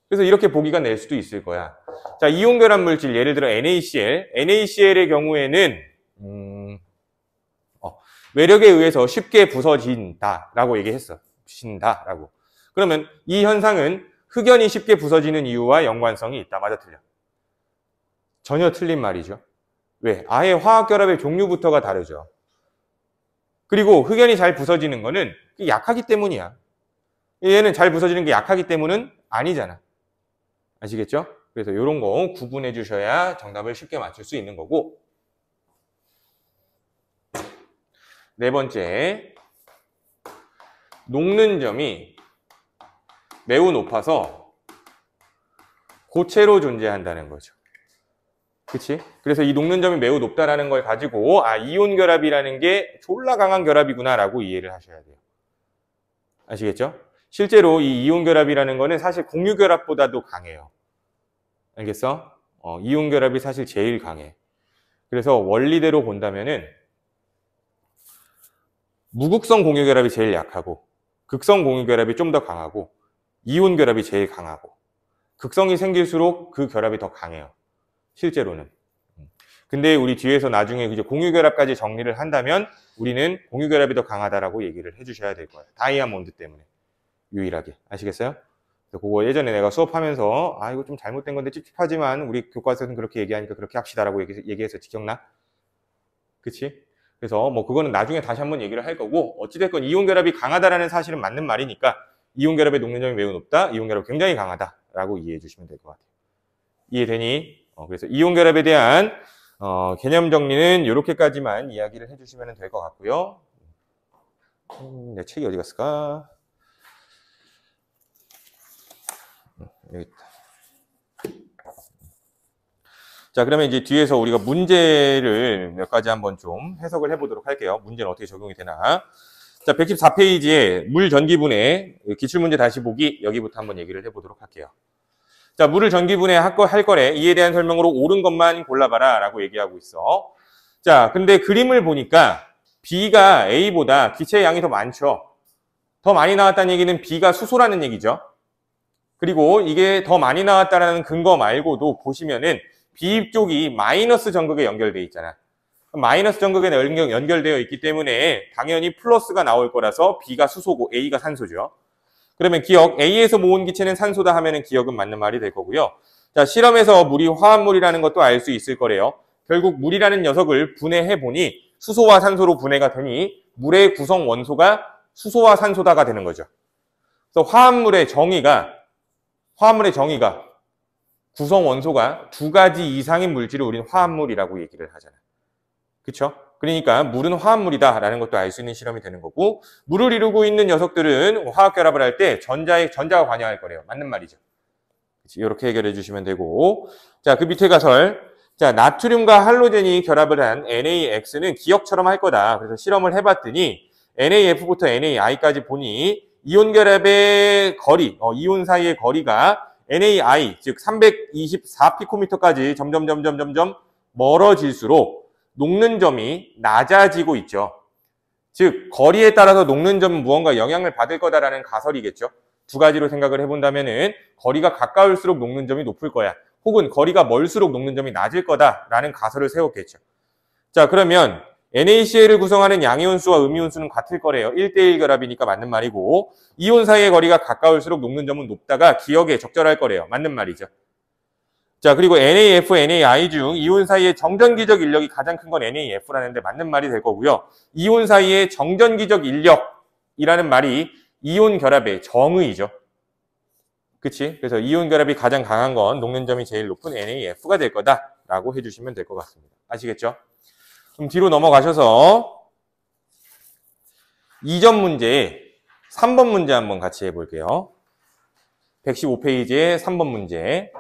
그래서 이렇게 보기가 낼 수도 있을 거야. 자, 이온 결합 물질 예를 들어 NaCl. NaCl의 경우에는 외력에 의해서 쉽게 부서진다라고 얘기했어. 부서진다라고. 그러면 이 현상은 흑연이 쉽게 부서지는 이유와 연관성이 있다. 맞아, 틀려? 전혀 틀린 말이죠. 왜? 아예 화학결합의 종류부터가 다르죠. 그리고 흑연이 잘 부서지는 거는 약하기 때문이야. 얘는 잘 부서지는 게 약하기 때문은 아니잖아. 아시겠죠? 그래서 이런 거 구분해 주셔야 정답을 쉽게 맞출 수 있는 거고. 네 번째, 녹는 점이 매우 높아서 고체로 존재한다는 거죠. 그치? 그래서 이 녹는 점이 매우 높다라는 걸 가지고 이온 결합이라는 게 졸라 강한 결합이구나라고 이해를 하셔야 돼요. 아시겠죠? 실제로 이 이온 결합이라는 거는 사실 공유 결합보다도 강해요. 알겠어? 이온 결합이 사실 제일 강해. 그래서 원리대로 본다면은 무극성 공유 결합이 제일 약하고 극성 공유 결합이 좀 더 강하고 이온 결합이 제일 강하고 극성이 생길수록 그 결합이 더 강해요. 실제로는. 근데 우리 뒤에서 나중에 이제 공유 결합까지 정리를 한다면 우리는 공유 결합이 더 강하다라고 얘기를 해주셔야 될 거예요. 다이아몬드 때문에. 유일하게. 아시겠어요? 그거 예전에 내가 수업하면서 이거 좀 잘못된 건데 찝찝하지만 우리 교과서에서는 그렇게 얘기하니까 그렇게 합시다라고 얘기했었지. 기억나? 그치? 그래서 뭐 그거는 나중에 다시 한번 얘기를 할 거고 어찌됐건 이온 결합이 강하다라는 사실은 맞는 말이니까 이온 결합의 녹는 점이 매우 높다. 이온 결합이 굉장히 강하다라고 이해해 주시면 될 것 같아요. 이해되니? 그래서 이온 결합에 대한 개념 정리는 이렇게까지만 이야기를 해주시면 될 것 같고요. 내 책이 어디 갔을까? 여기 있다. 자, 그러면 이제 뒤에서 우리가 문제를 몇 가지 한번 좀 해석을 해보도록 할게요. 문제는 어떻게 적용이 되나. 자, 114페이지에 물 전기분해 기출문제 다시 보기 여기부터 한번 얘기를 해보도록 할게요. 자, 물을 전기분해 할 거래. 이에 대한 설명으로 옳은 것만 골라봐라 라고 얘기하고 있어. 자, 근데 그림을 보니까 B가 A보다 기체의 양이 더 많죠. 더 많이 나왔다는 얘기는 B가 수소라는 얘기죠. 그리고 이게 더 많이 나왔다는 근거 말고도 보시면은 B 쪽이 마이너스 전극에 연결되어 있잖아. 마이너스 전극에 연결되어 있기 때문에 당연히 플러스가 나올 거라서 B가 수소고 A가 산소죠. 그러면 기억, A에서 모은 기체는 산소다 하면은 기억은 맞는 말이 될 거고요. 자, 실험에서 물이 화합물이라는 것도 알 수 있을 거래요. 결국 물이라는 녀석을 분해해 보니 수소와 산소로 분해가 되니 물의 구성 원소가 수소와 산소다가 되는 거죠. 그래서 화합물의 정의가 구성 원소가 2가지 이상인 물질을 우리는 화합물이라고 얘기를 하잖아. 그쵸? 그러니까 물은 화합물이다라는 것도 알 수 있는 실험이 되는 거고 물을 이루고 있는 녀석들은 화학결합을 할 때 전자가 관여할 거래요. 맞는 말이죠. 이렇게 해결해 주시면 되고 자, 그 밑에 가설 자, 나트륨과 할로젠이 결합을 한 NaX는 기억처럼 할 거다. 그래서 실험을 해봤더니 NaF부터 NaI까지 보니 이온 결합의 거리, 이온 사이의 거리가 NaI, 즉 324피코미터까지 점점 멀어질수록 녹는 점이 낮아지고 있죠. 즉 거리에 따라서 녹는 점은 무언가 영향을 받을 거다라는 가설이겠죠. 두 가지로 생각을 해본다면은 거리가 가까울수록 녹는 점이 높을 거야. 혹은 거리가 멀수록 녹는 점이 낮을 거다라는 가설을 세웠겠죠. 자, 그러면 NaCl을 구성하는 양이온수와 음이온수는 같을 거래요. 1대1 결합이니까 맞는 말이고 이온 사이의 거리가 가까울수록 녹는 점은 높다가 기억에 적절할 거래요. 맞는 말이죠. 자, 그리고 NaF, NaI 중 이온 사이의 정전기적 인력이 가장 큰 건 NaF라는데 맞는 말이 될 거고요. 이온 사이의 정전기적 인력이라는 말이 이온 결합의 정의죠. 그치? 그래서 이온 결합이 가장 강한 건 녹는 점이 제일 높은 NaF가 될 거다라고 해주시면 될 것 같습니다. 아시겠죠? 그럼 뒤로 넘어가셔서 2점 문제, 3번 문제 한번 같이 해볼게요. 115페이지의 3번 문제.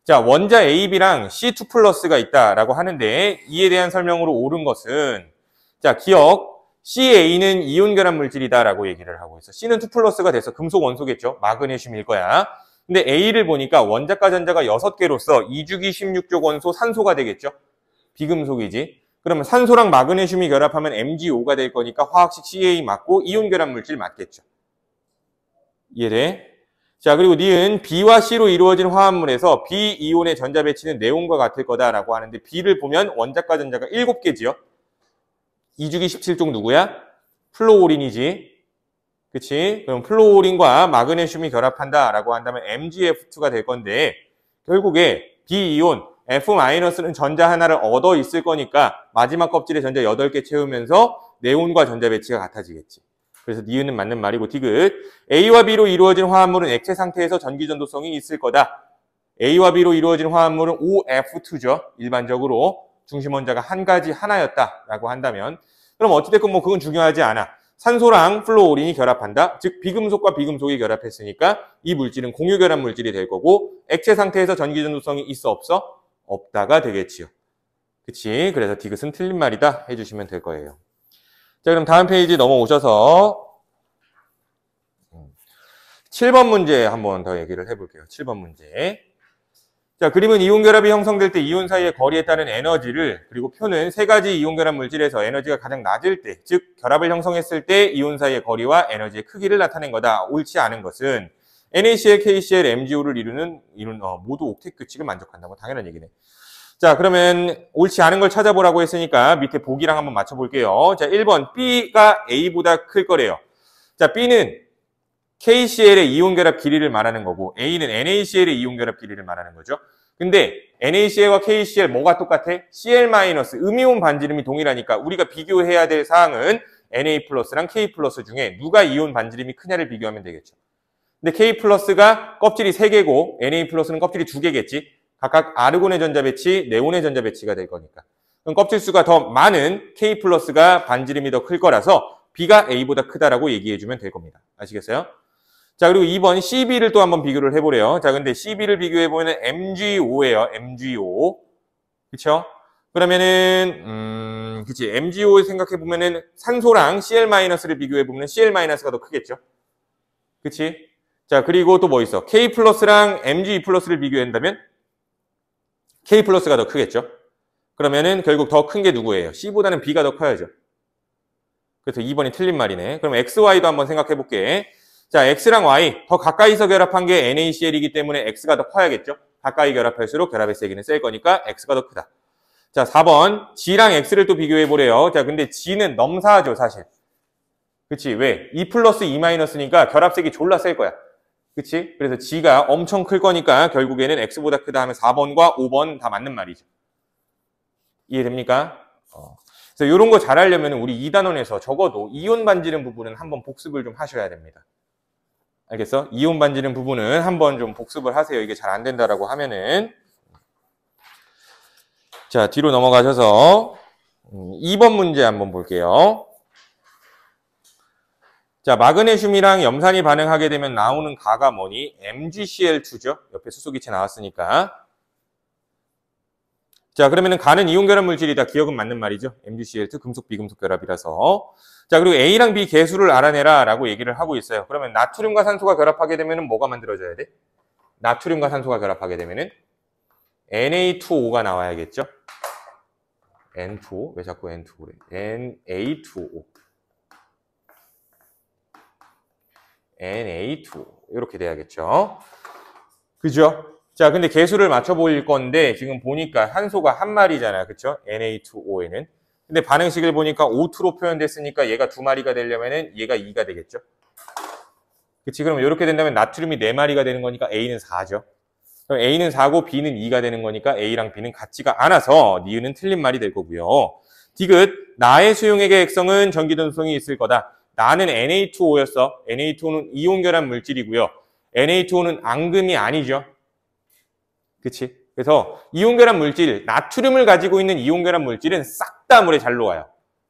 자, 원자 AB랑 C2 플러스가 있다라고 하는데 이에 대한 설명으로 옳은 것은 자, 기억 CA는 이온 결합 물질이다라고 얘기를 하고 있어. C는 2 플러스가 돼서 금속 원소겠죠. 마그네슘일 거야. 근데 A를 보니까 원자과 전자가 6개로서 2주기 16족 원소 산소가 되겠죠. 비금속이지. 그러면 산소랑 마그네슘이 결합하면 MgO가 될 거니까 화학식 CA 맞고 이온 결합 물질 맞겠죠. 이해돼? 자, 그리고 니은 B와 C로 이루어진 화합물에서 B 이온의 전자 배치는 네온과 같을 거다라고 하는데 B를 보면 원자과 전자가 7개지요. 2주기 17족 누구야? 플로오린이지. 그치? 그럼 플로오린과 마그네슘이 결합한다라고 한다면 MgF2가 될 건데 결국에 B 이온 F-는 전자 하나를 얻어 있을 거니까 마지막 껍질에 전자 8개 채우면서 네온과 전자 배치가 같아지겠지. 그래서 니은은 맞는 말이고 디귿. A와 B로 이루어진 화합물은 액체 상태에서 전기 전도성이 있을 거다. A와 B로 이루어진 화합물은 OF2죠. 일반적으로 중심 원자가 한 가지 하나였다라고 한다면 그럼 어찌됐건 뭐 그건 중요하지 않아. 산소랑 플로오린이 결합한다. 즉 비금속과 비금속이 결합했으니까 이 물질은 공유 결합 물질이 될 거고 액체 상태에서 전기 전도성이 있어 없어? 없다가 되겠지요. 그치? 그래서 디귿은 틀린 말이다 해주시면 될 거예요. 자, 그럼 다음 페이지 넘어오셔서 7번 문제 한번 더 얘기를 해볼게요. 7번 문제. 자, 그림은 이온 결합이 형성될 때 이온 사이의 거리에 따른 에너지를 그리고 표는 세 가지 이온 결합 물질에서 에너지가 가장 낮을 때, 즉 결합을 형성했을 때 이온 사이의 거리와 에너지의 크기를 나타낸 거다. 옳지 않은 것은 NaCl, KCl, MgO를 이루는 모두 옥텟 규칙을 만족한다고 당연한 얘기네. 자, 그러면 옳지 않은 걸 찾아보라고 했으니까 밑에 보기랑 한번 맞춰볼게요. 자, 1번 B가 A보다 클 거래요. 자, B는 KCl의 이온 결합 길이를 말하는 거고 A는 NaCl의 이온 결합 길이를 말하는 거죠. 근데 NaCl과 KCl 뭐가 똑같아? Cl- 음이온 반지름이 동일하니까 우리가 비교해야 될 사항은 Na+랑 K+ 중에 누가 이온 반지름이 크냐를 비교하면 되겠죠. 근데 K+가 껍질이 3개고 Na+는 껍질이 2개겠지. 각각 아르곤의 전자 배치, 네온의 전자 배치가 될 거니까. 그럼 껍질 수가 더 많은 K+가 반지름이 더 클 거라서 B가 A보다 크다라고 얘기해주면 될 겁니다. 아시겠어요? 자, 그리고 2번 CB를 또 한번 비교를 해보래요. 자, 근데 CB를 비교해보면 MgO예요. MgO. 그쵸? 그러면은, 그치. MgO 생각해보면은 산소랑 Cl-를 비교해보면 Cl-가 더 크겠죠? 그치? 자, 그리고 또 뭐 있어? K+랑 Mge+를 비교한다면 K+가 더 크겠죠? 그러면은 결국 더 큰 게 누구예요? C보다는 B가 더 커야죠. 그래서 2번이 틀린 말이네. 그럼 XY도 한번 생각해 볼게. 자, X랑 Y 더 가까이서 결합한 게 NaCl이기 때문에 X가 더 커야겠죠? 가까이 결합할수록 결합의 세기는 셀 거니까 X가 더 크다. 자, 4번 G랑 X를 또 비교해 보래요. 자, 근데 G는 넘사하죠, 사실. 그치? 왜? 2 플러스 2 마이너스니까 결합색이 졸라 셀 거야. 그치? 그래서 G가 엄청 클 거니까 결국에는 X보다 크다 하면 4번과 5번 다 맞는 말이죠. 이해됩니까? 그래서 이런 거 잘하려면 우리 2단원에서 적어도 이온 반지름 부분은 한번 복습을 좀 하셔야 됩니다. 알겠어? 이온 반지름 부분은 한번 좀 복습을 하세요. 이게 잘 안 된다라고 하면은. 자, 뒤로 넘어가셔서 2번 문제 한번 볼게요. 자, 마그네슘이랑 염산이 반응하게 되면 나오는 가가 뭐니? MgCl2죠. 옆에 수소기체 나왔으니까. 자, 그러면은 가는 이온 결합 물질이다. 기억은 맞는 말이죠. MgCl2 금속 비금속 결합이라서. 자, 그리고 A랑 B 개수를 알아내라 라고 얘기를 하고 있어요. 그러면 나트륨과 산소가 결합하게 되면은 뭐가 만들어져야 돼? 나트륨과 산소가 결합하게 되면은 Na2O가 나와야겠죠. N2O. 왜 자꾸 N2O 그래? Na2O. Na2O. 이렇게 돼야겠죠. 그죠? 자, 근데 개수를 맞춰 보일 건데 지금 보니까 산소가 한 마리잖아. 그쵸? Na2O에는. 근데 반응식을 보니까 O2로 표현됐으니까 얘가 2마리가 되려면은 얘가 2가 되겠죠. 그치? 그럼 이렇게 된다면 나트륨이 4마리가 되는 거니까 A는 4죠. 그럼 A는 4고 B는 2가 되는 거니까 A랑 B는 같지가 않아서 니은은 틀린 말이 될 거고요. 디귿, 나의 수용액의 액성은 전기전도성이 있을 거다. 나는 Na2O였어. Na2O는 이온결합 물질이고요. Na2O는 앙금이 아니죠. 그치? 그래서 이온결합 물질, 나트륨을 가지고 있는 이온결합 물질은 싹 다 물에 잘 녹아요.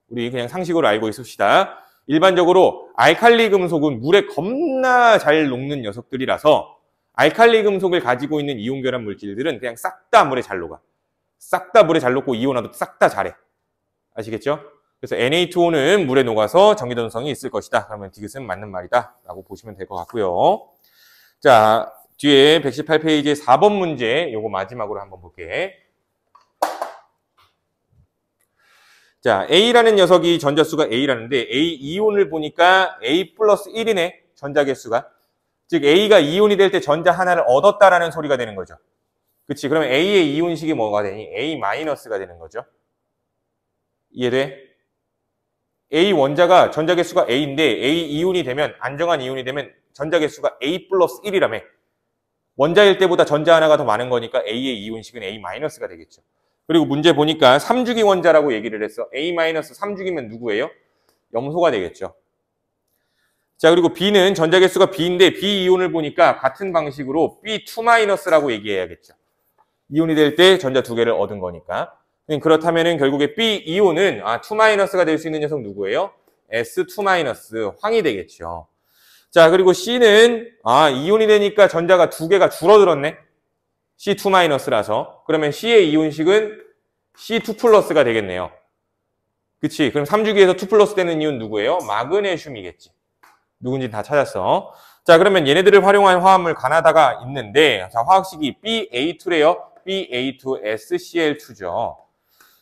우리 그냥 상식으로 알고 있읍시다. 일반적으로 알칼리 금속은 물에 겁나 잘 녹는 녀석들이라서 알칼리 금속을 가지고 있는 이온결합 물질들은 그냥 싹 다 물에 잘 녹아. 싹 다 물에 잘 녹고 이온화도 싹 다 잘해. 아시겠죠? 그래서 Na2O는 물에 녹아서 전기전도성이 있을 것이다. 그러면 디귿은 맞는 말이다 라고 보시면 될 것 같고요. 자, 뒤에 118페이지의 4번 문제 요거 마지막으로 한번 볼게. 자, A라는 녀석이 전자수가 A라는데 A 이온을 보니까 A 플러스 1이네. 전자개수가. 즉 A가 이온이 될 때 전자 하나를 얻었다라는 소리가 되는 거죠. 그치? 그러면 A의 이온식이 뭐가 되니? A 마이너스가 되는 거죠. 이해돼? A 원자가 전자개수가 A인데 A 이온이 되면 안정한 이온이 되면 전자개수가 A 플러스 1이라며. 원자일 때보다 전자 하나가 더 많은 거니까 A의 이온식은 A 마이너스가 되겠죠. 그리고 문제 보니까 3주기 원자라고 얘기를 했어. A 마이너스 3주기면 누구예요? 염소가 되겠죠. 자, 그리고 B는 전자개수가 B인데 B 이온을 보니까 같은 방식으로 B2 마이너스라고 얘기해야겠죠. 이온이 될 때 전자 2개를 얻은 거니까. 그렇다면은 결국에 B 이온은 2 마이너스가 될 수 있는 녀석 누구예요? S2 마이너스 황이 되겠죠. 자, 그리고 C는 이온이 되니까 전자가 2개가 줄어들었네. C2 마이너스라서. 그러면 C의 이온식은 C2 플러스가 되겠네요. 그치? 그럼 3주기에서 2 플러스 되는 이온 누구예요? 마그네슘이겠지. 누군지 다 찾았어. 자, 그러면 얘네들을 활용한 화합물 가나다가 있는데, 자, 화학식이 BA2래요. BA2SCl2죠.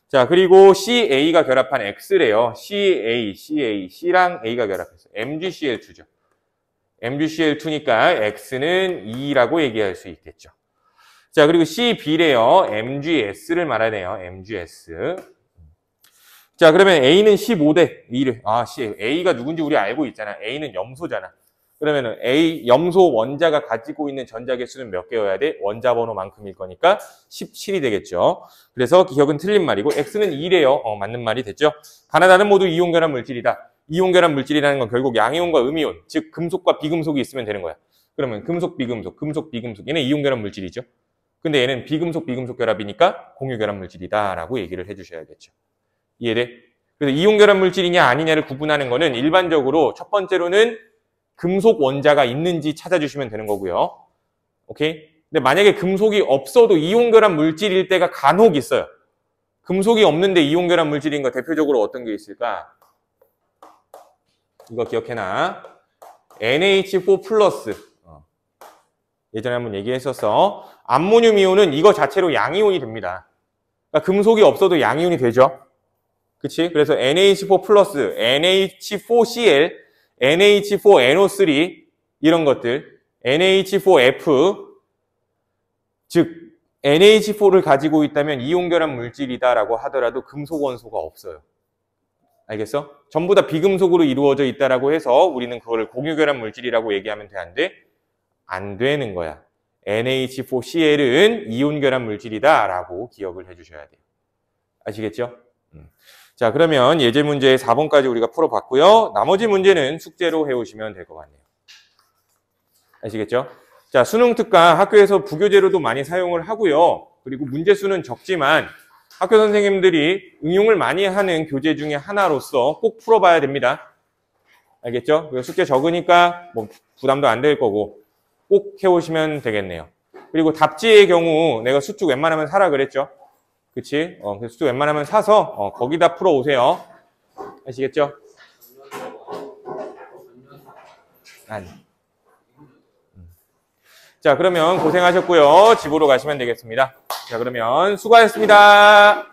자, 그리고 CA가 결합한 X래요. C랑 A가 결합해서 MgCl2죠. MgCl2니까 X는 2라고 얘기할 수 있겠죠. 자, 그리고 CB래요. MgS를 말하네요. MgS. 자, 그러면 A는 15대 2를. A가 누군지 우리 알고 있잖아. A는 염소잖아. 그러면은 염소 원자가 가지고 있는 전자개수는 몇 개여야 돼? 원자 번호만큼일 거니까 17이 되겠죠. 그래서 기억은 틀린 말이고 X는 2래요. 맞는 말이 됐죠. 가나다는 모두 이온결합 물질이다. 이온결합 물질이라는 건 결국 양이온과 음이온, 즉 금속과 비금속이 있으면 되는 거야. 그러면 금속, 비금속, 금속, 비금속. 얘는 이온결합 물질이죠. 근데 얘는 비금속, 비금속 결합이니까 공유결합 물질이다라고 얘기를 해주셔야겠죠. 이해돼? 그래서 이온결합 물질이냐 아니냐를 구분하는 거는 일반적으로 첫 번째로는 금속 원자가 있는지 찾아주시면 되는 거고요. 오케이? 근데 만약에 금속이 없어도 이온결합 물질일 때가 간혹 있어요. 금속이 없는데 이온결합 물질인 거 대표적으로 어떤 게 있을까? 이거 기억해놔. NH4 플러스. 예전에 한번 얘기했었어. 암모늄 이온은 이거 자체로 양이온이 됩니다. 그러니까 금속이 없어도 양이온이 되죠. 그치? 그래서 NH4 플러스, NH4Cl, NH4NO3 이런 것들, NH4F 즉 NH4를 가지고 있다면 이온결합 물질이다라고 하더라도 금속 원소가 없어요. 알겠어? 전부 다 비금속으로 이루어져 있다라고 해서 우리는 그거를 공유결합 물질이라고 얘기하면 되는데 안 되는 거야. NH4Cl은 이온결합 물질이다라고 기억을 해주셔야 돼요. 아시겠죠? 자, 그러면 예제 문제 4번까지 우리가 풀어봤고요. 나머지 문제는 숙제로 해오시면 될 것 같네요. 아시겠죠? 자, 수능 특강 학교에서 부교재로도 많이 사용을 하고요. 그리고 문제 수는 적지만 학교 선생님들이 응용을 많이 하는 교재 중에 하나로서 꼭 풀어봐야 됩니다. 알겠죠? 숙제 적으니까 뭐 부담도 안 될 거고 꼭 해오시면 되겠네요. 그리고 답지의 경우 내가 수축 웬만하면 사라 그랬죠? 그치? 수축 웬만하면 사서 거기다 풀어오세요. 아시겠죠? 아니. 자, 그러면 고생하셨고요. 집으로 가시면 되겠습니다. 자, 그러면 수고하셨습니다.